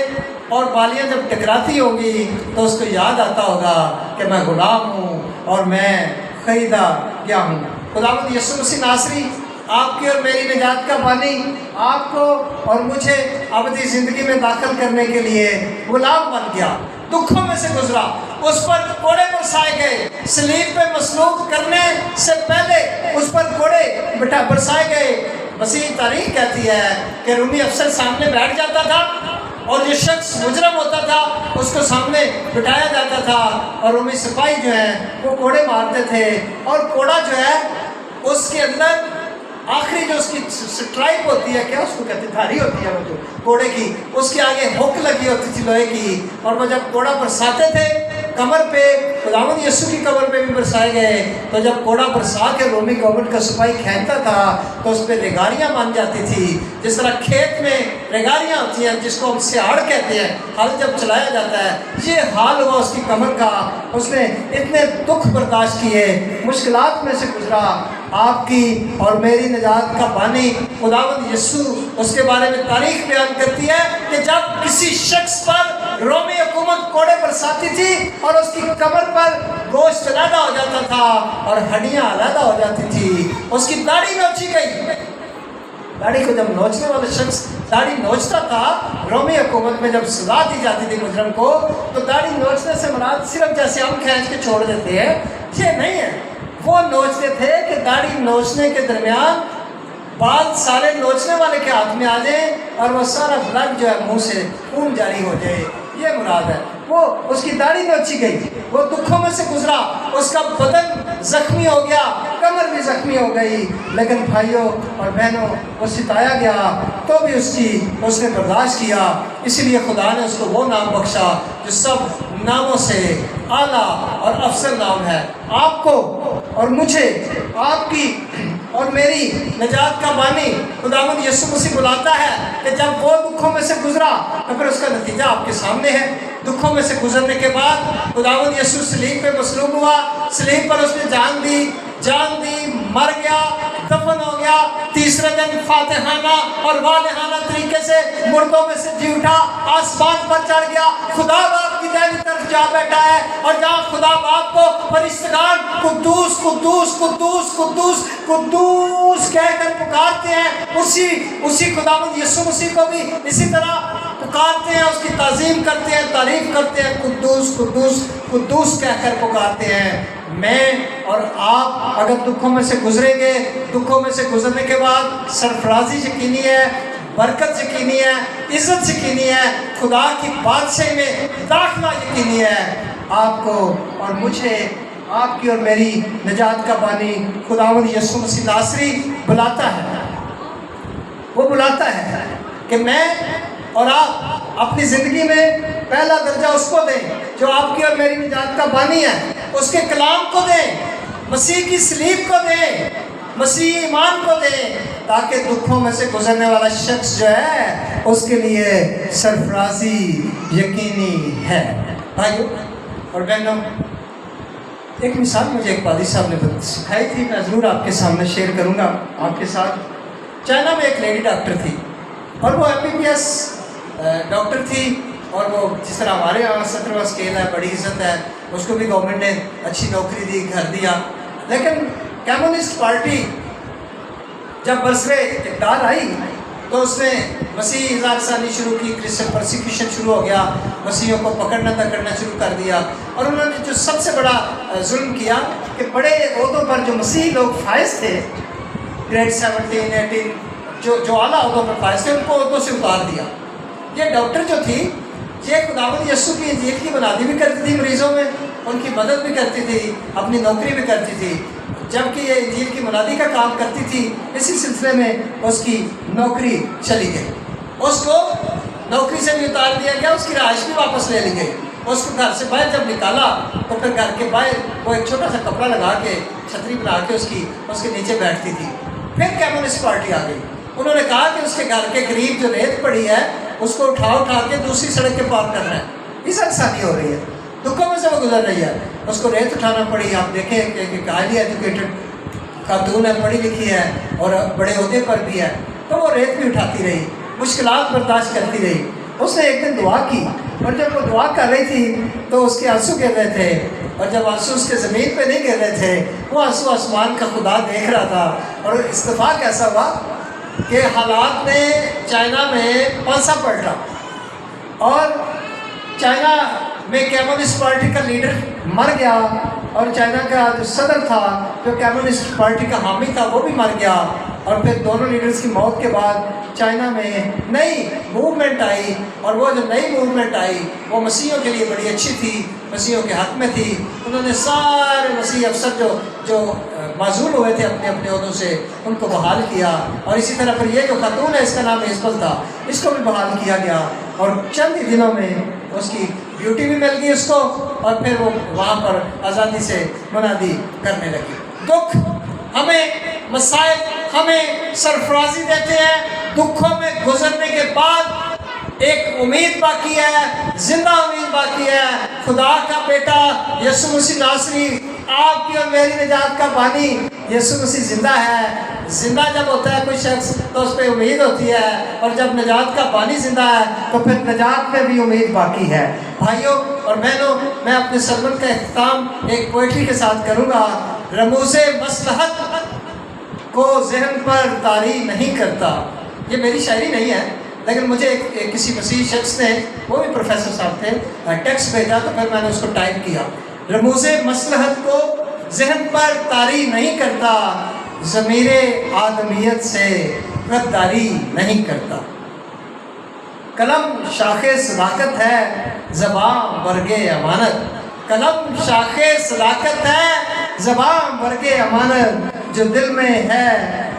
और बालियाँ जब टकराती होंगी तो उसको याद आता होगा कि मैं गुलाम हूँ और मैं ख़रीदा गया हूँ। खुदावंद यीशु मसीह नासरी आपकी और मेरी निजात का बानी आपको और मुझे अबदी ज़िंदगी में दाखिल करने के लिए गुलाम बन गया, दुखों में से गुजरा, उस पर कोड़े बरसाए गए, सलीब पे मसलूब करने से पहले उस पर कोड़े बरसाए गए। मसीह तारीख कहती है कि रूमी अफसर सामने बैठ जाता था और जो शख्स मुजरम होता था उसको सामने बिठाया जाता था और रूमी सिपाही जो है वो कोड़े मारते थे। और कोड़ा जो है उसके अंदर आखिरी जो उसकी स्ट्राइप होती है, क्या उसको कहते हैं, धारी होती है वो जो कोड़े की, उसके आगे हुक लगी होती थी लोहे की। और वो जब कोड़ा बरसाते थे कमर पे, खुदावंद यीशु की कमर पे भी बरसाए गए, तो जब कोड़ा बरसा के रोमी गवर्नमेंट का सिपाही खींचता था तो उस पर रेगारियाँ बन जाती थी। जिस तरह खेत में रेगारियाँ होती हैं जिसको हम सियाड़ कहते हैं, हल जब चलाया जाता है, ये हाल हुआ उसकी कमर का। उसने इतने दुख बर्दाश्त किए, मुश्किलात में से गुजरा। आपकी और मेरी निजात का बानी खुदावंद यीशु उसके बारे में तारीख बयान करती है कि जब किसी शख्स पर रोमी हुकूमत कोड़े बरसाती थी और उसकी कमर पर गोश्त अलहदा हो जाता था और हड्डियाँ अलहदा हो जाती थी, उसकी दाढ़ी नोची गई। दाढ़ी को जब नोचने वाला शख्स दाढ़ी नोचता था, रोमी हुकूमत में जब सजा दी जाती थी मुजरम को, तो दाढ़ी नोचने से मुराद सिर्फ जैसे हम खींच के छोड़ देते हैं ये नहीं है। वो नोचते थे कि दाढ़ी नोचने के दरमियान बाल सारे नोचने वाले के हाथ में आ जाए और वो सारा ब्लड जो है मुंह से खून जारी हो जाए, ये मुराद है। वो उसकी दाढ़ी नोची गई, वो दुखों में से गुजरा, उसका बदन जख्मी हो गया, कमर भी जख्मी हो गई, लेकिन भाइयों और बहनों वो सिताया गया तो भी उसने बर्दाश्त किया। इसीलिए खुदा ने उसको वो नाम बख्शा जो सब नामों से आला और अफसर नाम है। आपको और मुझे, आपकी और मेरी निजात का बानी खुदावंद यीशु मसीह बुलाता है कि जब वो दुखों में से गुजरा तो फिर उसका नतीजा आपके सामने है। दुखों में से गुजरने के बाद खुदावंद यीशु सलीब पे मसलूब हुआ, सलीब पर उसने जान दी, मर गया, दफन हो गया। तीसरे दिन फातिहाना और वालिहाना तरीके से मुर्दों में से जी उठा, आसमान पर चढ़ गया, खुदा बाप की दाहिनी तरफ जा बैठा है। और जहाँ खुदा बाप को फरिश्तेगान कुद्दूस कुद्दूस कुद्दूस कुद्दूस कुद्दूस कहकर पुकारते हैं, उसी खुदावंद यीशु मसीह को भी इसी तरह पुकारते हैं, उसकी ताज़ीम करते हैं, तारीफ करते हैं, कुद्दूस कुद्दूस कुद्दूस कहकर पुकारते हैं। मैं और आप अगर दुखों में से गुजरेंगे, दुखों में से गुजरने के बाद सरफराजी यकीनी है, बरकत यकीनी है, इज़्ज़त यकीनी है, खुदा की बादशाही में दाखिला यकीनी है। आपको और मुझे, आपकी और मेरी निजात का बानी खुदावंद यीशु मसीह नासरी बुलाता है। वो बुलाता है कि मैं और आप अपनी ज़िंदगी में पहला दर्जा उसको दें जो आपकी और मेरी निजात का बानी है, उसके कलाम को दें, मसीह की सलीब को दें, मसीह ईमान को दें, ताकि दुखों में से गुजरने वाला शख्स जो है उसके लिए सरफराजी यकीनी है। भाइयों और बहनों, एक मिसाल मुझे एक पादी साहब ने सिखाई थी, मैं ज़रूर आपके सामने शेयर करूँगा आपके साथ। चाइना में एक लेडी डॉक्टर थी और वो MBBS डॉक्टर थी اور وہ جس طرح ہمارے یہاں 17واں اسکیل ہے، بڑی عزت ہے، اس کو بھی گورنمنٹ نے اچھی نوکری دی، گھر دیا. لیکن کمیونسٹ پارٹی جب برسرے اقتدار آئی تو اس نے مسیحی اظہار ثانی شروع کی، کرسچن پرسیکیوشن شروع ہو گیا، مسیحیوں کو پکڑنا تکڑنا شروع کر دیا. اور انہوں نے جو سب سے بڑا ظلم کیا کہ بڑے عہدوں پر جو مسیحی لوگ فائز تھے، گریڈ 17 18 جو اعلیٰ عہدوں پر فائز تھے، ان کو عہدوں سے اتار دیا. یہ ڈاکٹر جو تھی، یہ خداوند یسوع کی انجیل کی منادی بھی کرتی تھی مریضوں میں، ان کی مدد بھی کرتی تھی، اپنی نوکری بھی کرتی تھی. جبکہ یہ انجیل کی منادی کا کام کرتی تھی، اسی سلسلے میں اس کی نوکری چلی گئی. اس کو نوکری سے بھی اتار دیا گیا، اس کی رہائش بھی واپس لے لی گئی. اس کو گھر سے باہر جب نکالا تو پھر گھر کے باہر وہ ایک چھوٹا سا کپڑا لگا کے، چھتری بنا کے اس کے نیچے بیٹھتی تھی. پھر کمیونسٹ پارٹی آ گئی. انہوں نے کہا کہ اس کے گھر کے قریب جو ریت پڑی ہے اس کو اٹھا کے دوسری سڑک کے پار کرنا ہے. اس انسانی ہو رہی ہے، دکھوں میں سے وہ گزر رہی ہے. اس کو ریت اٹھانا پڑی. آپ دیکھیں کہ ہائیلی ایجوکیٹڈ خاتون ہے، پڑھی لکھی ہے اور بڑے عہدے پر بھی ہے، تو وہ ریت بھی اٹھاتی رہی، مشکلات برداشت کرتی رہی. اس نے ایک دن دعا کی، اور جب وہ دعا کر رہی تھی تو اس کے آنسو گر رہے تھے، اور جب آنسو اس کے زمین پہ نہیں گر رہے تھے، وہ آنسو آسمان کا خدا دیکھ رہا تھا. اور اتفاق ایسا ہوا کہ حالات نے چائنا میں پانسا پلٹا، اور چائنا میں کمیونسٹ پارٹی کا لیڈر مر گیا، اور چائنا کا جو صدر تھا جو کمیونسٹ پارٹی کا حامی تھا وہ بھی مر گیا. اور پھر دونوں لیڈرز کی موت کے بعد چائنا میں نئی موومنٹ آئی، اور وہ جو نئی موومنٹ آئی وہ مسیحیوں کے لیے بڑی اچھی تھی، مسیحیوں کے حق میں تھی. انہوں نے سارے مسیحی افسر جو معزول ہوئے تھے اپنے اپنے عہدوں سے، ان کو بحال کیا. اور اسی طرح پھر یہ جو خاتون ہے، اس کا نام ہزبل تھا، اس کو بھی بحال کیا گیا. اور چند ہی دنوں میں اس کی ڈیوٹی بھی مل گئی اس کو، اور پھر وہ وہاں پر آزادی سے منادی کرنے لگی. دکھ ہمیں، مسائل ہمیں سرفرازی دیتے ہیں. دکھوں میں گزرنے کے بعد ایک امید باقی ہے، زندہ امید باقی ہے. خدا کا بیٹا یسوع مسیح ناصری، آپ کی اور میری نجات کا بانی یسوع مسیح زندہ ہے. زندہ جب ہوتا ہے کوئی شخص تو اس پہ امید ہوتی ہے، اور جب نجات کا بانی زندہ ہے تو پھر نجات میں بھی امید باقی ہے. بھائیوں اور بہنوں، میں اپنے سرمن کا اختتام ایک پوئٹری کے ساتھ کروں گا. رموز مصلحت کو ذہن پر طاری نہیں کرتا. یہ میری شاعری نہیں ہے، لیکن مجھے کسی مسیحی شخص نے، وہ بھی پروفیسر صاحب تھے، ٹیکسٹ بھیجا تو پھر میں نے اس کو ٹائپ کیا. رموز مصلحت کو ذہن پر طاری نہیں کرتا، ضمیر آدمیت سے غداری نہیں کرتا. قلم شاخ صداقت ہے، زبان برگ امانت. قلم شاخ صداقت ہے، زبان برگ امانت. جو دل میں ہے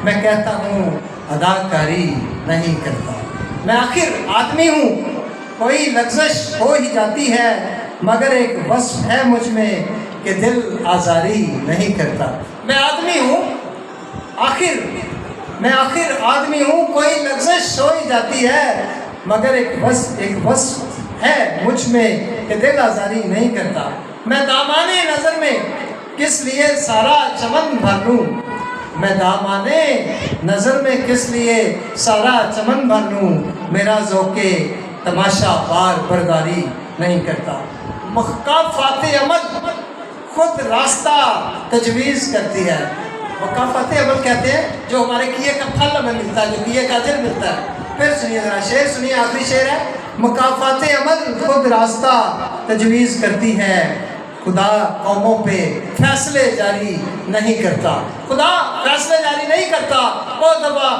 میں کہتا ہوں، اداکاری نہیں کرتا. میں آخر آدمی ہوں، کوئی لغزش ہو ہی جاتی ہے، مگر ایک وصف ہے مجھ میں کہ دل آزاری نہیں کرتا. میں آدمی ہوں، میں آخر آدمی ہوں، کوئی لغزش ہو ہی جاتی ہے، مگر ایک وصف ہے مجھ میں کہ دل آزاری نہیں کرتا. میں دامانے نظر میں کس لیے سارا چمن بھر لوں، میں دامانے نظر میں کس لیے سارا چمن بھر لوں. میرا ذوق تماشا بار برداری نہیں کرتا. مقافات عمل خود راستہ تجویز کرتی ہے. مقافات عمل کہتے ہیں جو ہمارے کیے کا پھل ہمیں ملتا ہے، جو کیے کا اجر ملتا ہے. پھر سنیے ذرا شعر سنیے، آخری شعر ہے. مقافات عمل خود راستہ تجویز کرتی ہے، خدا قوموں پہ فیصلے جاری نہیں کرتا. خدا فیصلے جاری نہیں کرتا. بہت دفعہ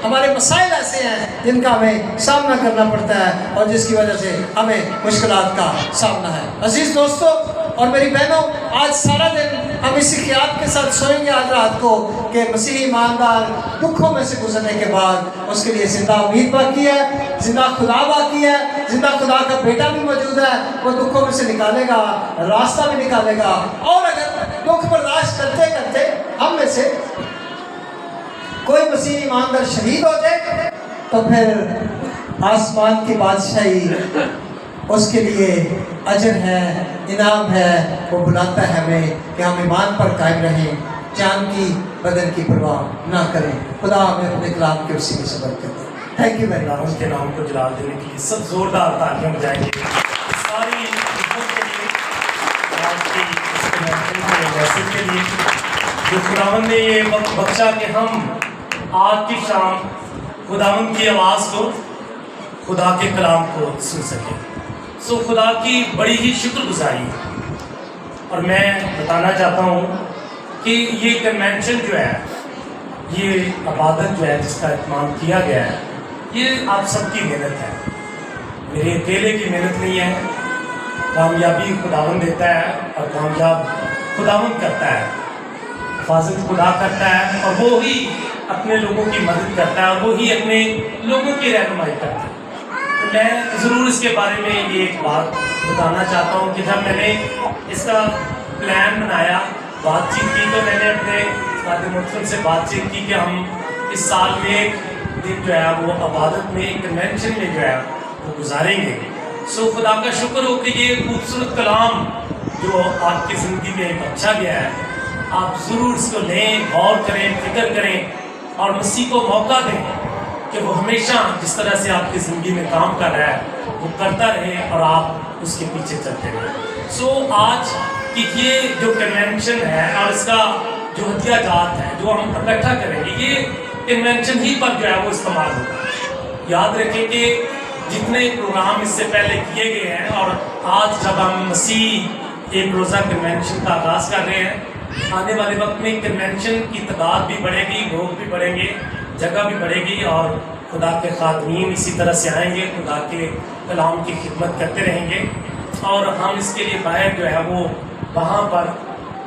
ہمارے مسائل ایسے ہیں جن کا ہمیں سامنا کرنا پڑتا ہے، اور جس کی وجہ سے ہمیں مشکلات کا سامنا ہے. عزیز دوستوں اور میری بہنوں، آج سارا دن ہم اسی خیال کے ساتھ سوئیں گے آج رات کو کہ مسیحی ایماندار دکھوں میں سے گزرنے کے بعد اس کے لیے زندہ امید باقی ہے، زندہ خدا باقی ہے، زندہ خدا کا بیٹا بھی موجود ہے. وہ دکھوں میں سے نکالے گا، راستہ بھی نکالے گا. اور اگر دکھ برداشت کرتے کرتے ہم میں سے کوئی مسیحی ایماندار شہید ہو جائے تو پھر آسمان کی بادشاہی اس کے لیے اجر ہے، انعام ہے. وہ بلاتا ہے ہمیں کہ ہم ایمان پر قائم رہیں، جان کی بدن کی پرواہ نہ کریں. خدا ہمیں اپنے کلام کے اسی میں صبر کرے. थैंक यू वेरी खुदा मच। के नाम को जलाल देने के लिए सब जोरदार तालियां बजाएंगे सारी खिदमत के लिए, आज की इस कन्वेंशन के मैसेज के लिए जो खुदावंद ने ये वक्त बख्शा कि हम आज की शाम खुदावंद की आवाज़ को, खुदा के कलाम को सुन सकें। सो खुदा की बड़ी ही शुक्रगुजारी और मैं बताना चाहता हूँ कि ये कन्वेंशन जो है, ये इबादत जो है जिसका इत्माम किया गया है, ये आप सबकी मेहनत है, मेरे अकेले की मेहनत नहीं है। कामयाबी खुदावंद देता है और कामयाब खुदावंद करता है, हिफाजत खुदा करता है और वो ही अपने लोगों की मदद करता है और वो ही अपने लोगों की रहनुमाई करता है। तो मैं ज़रूर इसके बारे में ये एक बात बताना चाहता हूँ कि जब मैंने इसका प्लान बनाया, बातचीत की, तो मैंने अपने खादिम मुतलम से बातचीत की कि हम इस साल में एक दिन जो है वो इबादत में, कन्वेंशन में जो है वो गुजारेंगे। सो खुदा का शुक्र हो कि ये खूबसूरत कलाम जो आपकी ज़िंदगी में बख्शा गया है, आप ज़रूर इसको लें, गौर करें, फिक्र करें और मसीह को मौका दें कि वो हमेशा जिस तरह से आपकी ज़िंदगी में काम कर रहा है वो करता रहे और आप उसके पीछे चलते रहें। सो आज कि ये जो कन्वेंशन है और इसका जो हथियाजात है जो हम इकट्ठा करेंगे, ये कन्वेंशन ही पर जो है वो इस्तेमाल होगा। याद रखें कि जितने प्रोग्राम इससे पहले किए गए हैं और आज जब हम मसीह एक रोज़ा कन्वेंशन का आगाज़ कर रहे हैं, आने वाले वक्त में कन्वेंशन की तादाद भी बढ़ेगी, लोग भी बढ़ेंगे, जगह भी बढ़ेगी और खुदा के खादमीन इसी तरह से आएंगे, खुदा के कलाम की खिदमत करते रहेंगे और हम इसके लिए बाहर जो है वो वहाँ पर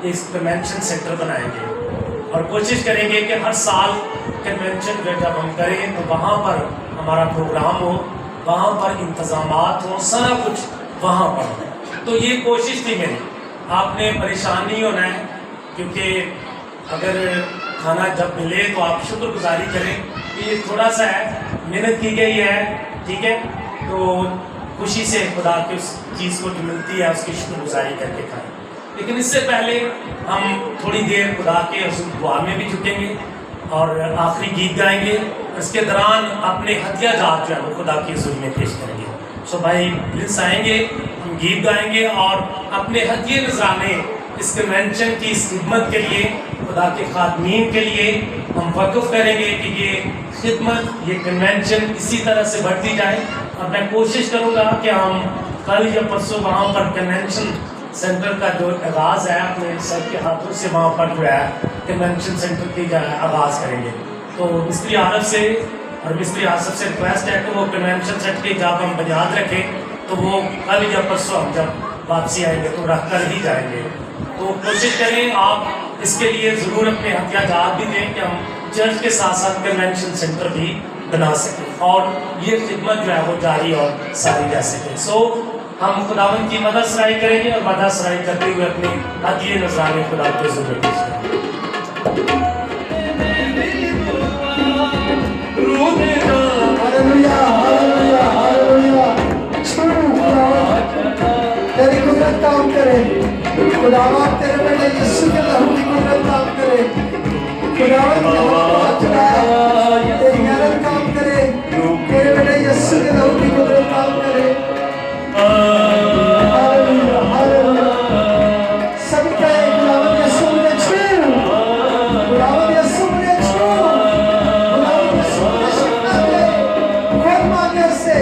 इस कन्वेंशन सेंटर बनाएंगे और कोशिश करेंगे कि हर साल कन्वेंशन जो जब हम करें तो वहाँ पर हमारा प्रोग्राम हो, वहाँ पर इंतज़ामात हो, सारा कुछ वहाँ पर हो। तो ये कोशिश थी मेरी, आपने परेशान नहीं होना है, क्योंकि अगर खाना जब मिले तो आप शुक्रगुजारी करें कि ये थोड़ा सा है, मेहनत की गई है, ठीक है, तो खुशी से खुदा की उस चीज़ को जो मिलती है उसकी शुक्रगुजारी करके खाएं। लेकिन इससे पहले हम थोड़ी देर खुदा के हुज़ूर दुआ में भी झुकेंगे और आखिरी गीत गाएंगे। इसके दौरान अपने हथियाजात जो है वो खुदा के हुज़ूर में पेश करेंगे। सो भाई प्रिंस आएंगे, हम गीत गाएंगे और अपने हथिये नज़राने इस कन्वेंशन की इस खिदमत के लिए, खुदा के खादमीन के लिए हम वक़्फ़ करेंगे कि ये खिदमत, ये कन्वेंशन इसी तरह से बढ़ती जाए। और मैं कोशिश करूँगा कि हम कल या परसों वहाँ पर कन्वेंशन सेंटर का जो आगाज़ है अपने सर के हाथों से वहाँ पर जो है कन्वेंशन सेंटर की आगाज़ करेंगे। तो मिस्त्री आरफ से और मिस्त्री आसफ से रिक्वेस्ट है कि वो कन्वेंशन सेंटर की जब हम बुनियाद रखें तो वो कल या परसों हम जब वापसी आएंगे तो रख कर ही जाएंगे। तो कोशिश करें आप इसके लिए ज़रूर अपने हथियाजात भी दें कि हम चर्च के साथ साथ कन्वेंशन सेंटर भी बना सकें और ये खिदमत जो है वो जारी और सारी रह सके। सो हम खुदावंद की मदद सराई करेंगे और मदद सराई करते हुए अपने हदिये नज़राने खुदा के ज़रूर पेश करेंगे। Hallelujah, hallelujah, hallelujah. तेरी कुदरत काम करे, खुदावा तेरे बेटे यीशु के लहू की कुदरत काम करे, खुदावा तेरी मेहनत काम करे, तेरे बेटे यीशु के लहू की कुदरत काम करे। Hallelujah, hallelujah. सभी कहे खुदावा यीशु मुझे छू, खुदावा यीशु मुझे छू, खुदावा यीशु मुझे शिफा दे, खुद मांगे उससे।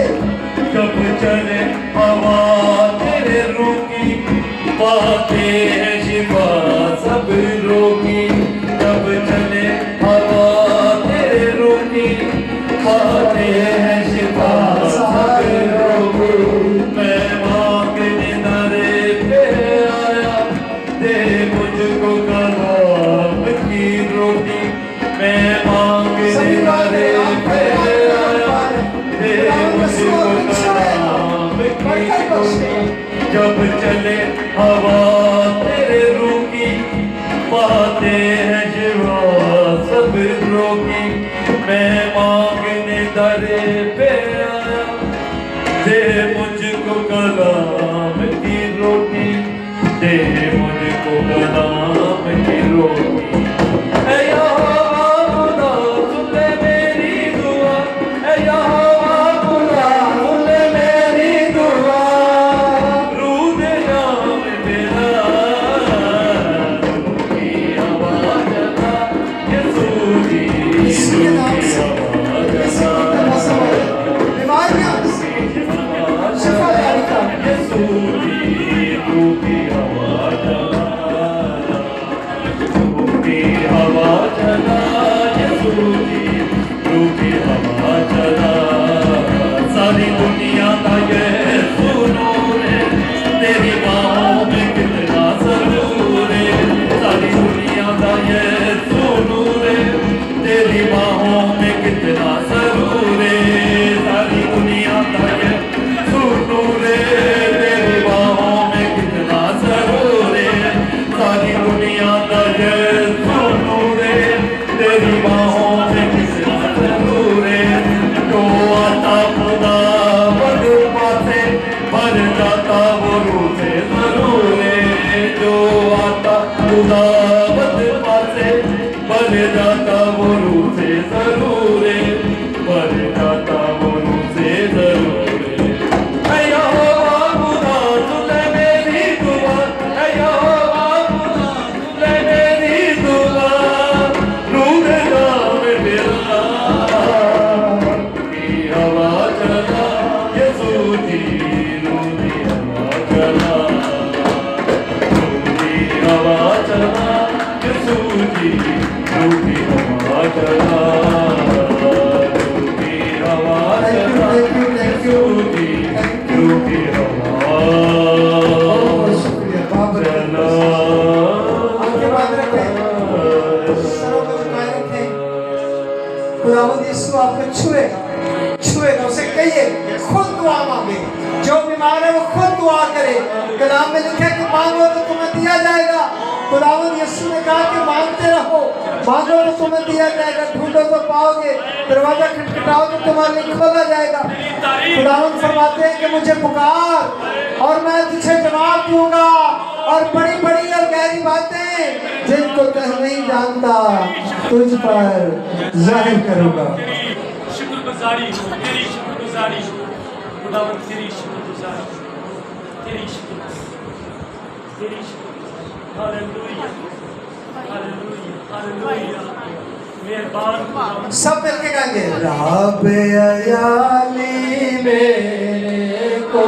जब चले हवा तेरे रोकी, पाते हैं शिफा सब रोगी। जब चले हवा तेरे रोकी, पाते हैं शिफा सब रोगी। मैं मांगने दरे पे आया, दे मुझको कलाम की रोटी। मैं मांगने दरे पे आया, दे मुझको कलाम की रोटी। जब चले हवा तेरे रूकी, पाते हैं शिवा सब रोगी। मैं मांगने दरे पे आया, दे मुझको कलाम की रोटी, दे मुझको कलाम की रोटी। ऐ या खुदा सुन ले मेरी दुआ, ऐ या यीशु के नाम से यीशु का मौसम है, बीमारियां शिफा जारी कर। सारी दुनिया का ये सुनूर है, तेरी बाहों में कितना जरूर है। सारी दुनिया का ये सुनूर है, तेरी बाहों में कितना जरूर है। सारी दुनिया का ये सुनूर है, तेरी बाहों में कितना जरूर है। सारी दुनिया का ये सुनूर है, तेरी बाहों में कितना जरूर है। जो आता खुदा बद पासे भर जाता वो रूह से जरूर है। जो आता खुदा बद पासे भर जाता वो रूह से जरूर है, भर जाता वो रूह से जरूर है। ऐ यहोवा खुदा सुन मेरी दुआ, ऐ यहोवा खुदा सुन मेरी दुआ। रूह दे नाम मेरा हवा चला यीशु जी, रूह दी हवा चला, रूह दी हवा चला यीशु जी, रूह दी हवा चला, रूह दी हवा चला यीशु जी, रूह दी हवा शुक्रिया बाबा। चला। आगे बात रखें, सरों को झुकाए रखें। खुदावंद यीशु आपको छुएगा, उसे कहिए खुद दुआ मांगे। जो बीमार है वो खुद दुआ करे। कलाम में लिखा है कि मांगो तो तुम्हें दिया जाएगा। खुदावंद यीशु ने कहा कि मांगते रहो, मांगो तो तुम्हें दिया जाएगा, ढूंढो तो पाओगे, दरवाजा खटखटाओ तो तुम्हारे लिए खोला जाएगा। खुदावंद फरमाते हैं कि मुझे पुकार और मैं तुझे जवाब दूंगा, और बड़ी बड़ी और गहरी बातें जिनको तू नहीं जानता तुझ पर जाहिर करूंगा। शुक्रगुजारी हो, तेरी शुक्रगुजारी हो खुदावंद, तेरी शुक्रगुजारी, तेरी शुक्रगुजारी, तेरी शुक्रगुजारी। Hallelujah, hallelujah, hallelujah. मेहरबान खुदावंद। सब मिलके गाएंगे। रब अयाली मेरे को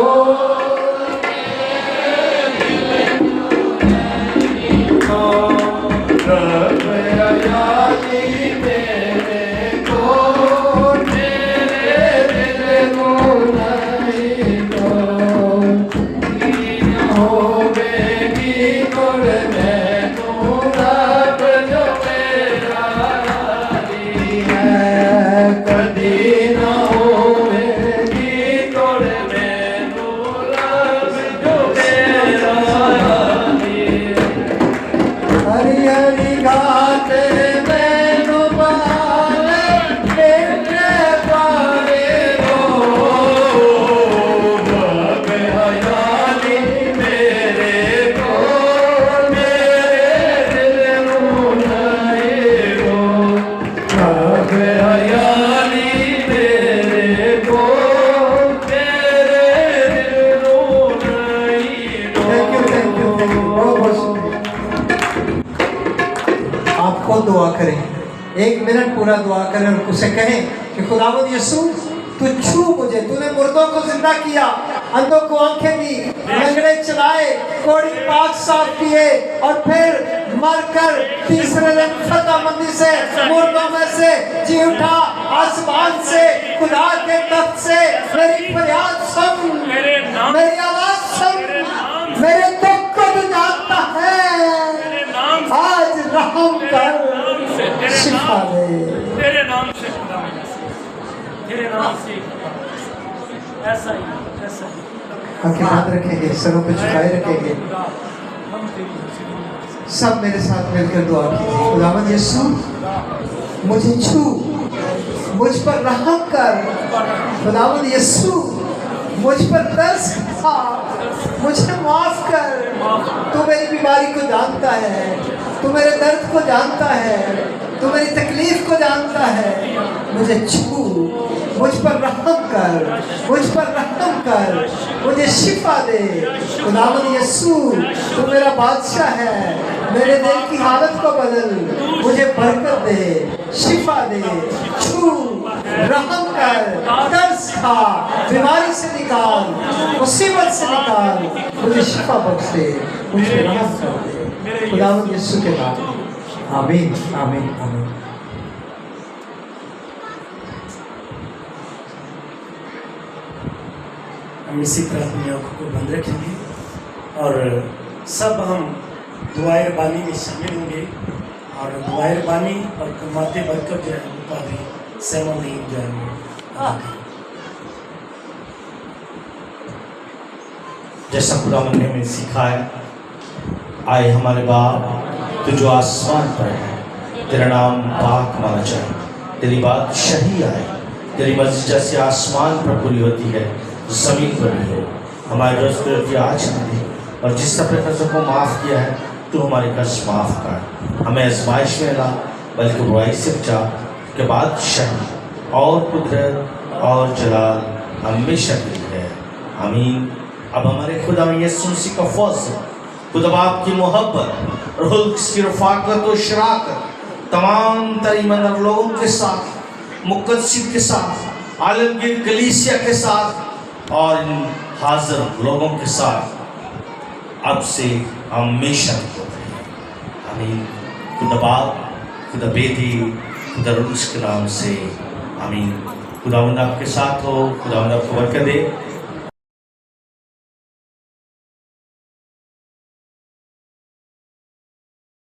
रब अयाली मेरे को, तेरे दिल को नहीं तो होवेगी गुर में तू रब जो मेरा यारी है। कदी न होवेगी गुर में तू रब जो मेरा यारी है। हरी हरी घाटे में डुबाले मेरे पारे रब हयाली मेरे को, मेरे दिल को नहीं हो। रब हयाली मेरे को, मेरे दिल को नहीं हो। थैंक यू बहुत बहुत शुक्रिया। आप खुद दुआ करें, 1 मिनट पूरा दुआ करें और उसे कहें कि खुदावंद यीशु तू छू मुझे, तूने मुर्दों को जिंदा किया, अंधों को आंखें दी, लंगड़े चलाए, कोढ़ी पाक साफ किए, और फिर मरकर तीसरे दिन फतहमंदी से मुर्दों में से जी उठा। आसमान से खुदा के तख्त से मेरी फरियाद सुन, मेरी आवाज सुन, मेरे दुख को तू जानता है, आज रहम कर, शिफा दे। तेरे नाम से खुदा, तेरे नाम से ऐसा ही, ऐसा ही। आंखें बंद रखेंगे, सरों को झुकाए रखेंगे। हम तेरी सब मेरे साथ मिलकर दुआ कीजिए। खुदावंद यीशु मुझे छू, मुझ पर रहम कर। खुदावंद यीशु मुझ पर तरस खा, मुझे माफ कर। तू मेरी बीमारी को जानता है, तू मेरे दर्द को जानता है, तू मेरी तकलीफ को जानता है। मुझे छू, मुझ पर रहम कर। कर, मुझ पर रहम कर, मुझे शिफा दे। खुदावंद यीशु तू मेरा बादशाह है, मेरे दिल की हालत को बदल, मुझे बरकत दे, शिफा दे, छू, रहम कर, दर्द खा, बीमारी से निकाल, मुसीबत से निकाल, मुझे शिफा बख्श दे, मुझे रहम कर दे। खुदावंद यीशु के नाम, आमीन आमीन आमीन। हम इसी तरह अपनी आँखों को बंद रखेंगे और सब हम दुआए बानी में शामिल होंगे और दुआए बानी और कमाते बरकत जो है उनका भी सहमत जो है जैसा खुदावंद ने हमें सिखाया, आए हमारे बाप तू जो आसमान पर है, तेरा नाम पाक माना जाए, तेरी बादशाही आए, तेरी मर्जी जैसे आसमान पर पूरी होती है ज़मीन पर भी हो। हमारे रोज़ की आज हमें दे, और जिस अपने कर्ज़ों को माफ़ किया है तू हमारे कर्ज माफ़ कर। हमें आज़माइश में ला बल्कि बुराई से बचा, के बाद शाही और कुदरत और जलाल हमेशा के लिए है, आमीन। अब हमारे खुदा यीशु मसीह का फज़ल, खुदा बाप की मोहब्बत और की रफ़ाक़त और शराकत तमाम तर ईमानदार लोगों के साथ, मुक़द्दसीन के साथ, आलमगीर कलीसिया के साथ और इन हाज़िर लोगों के साथ अब से हमेशा होते हैं, आमीन। खुदा बाप, खुदा बेटी, खुदा रूह के नाम से, आमीन। खुदावंद आपके साथ हो, खुदावंद आपको बरकत दे।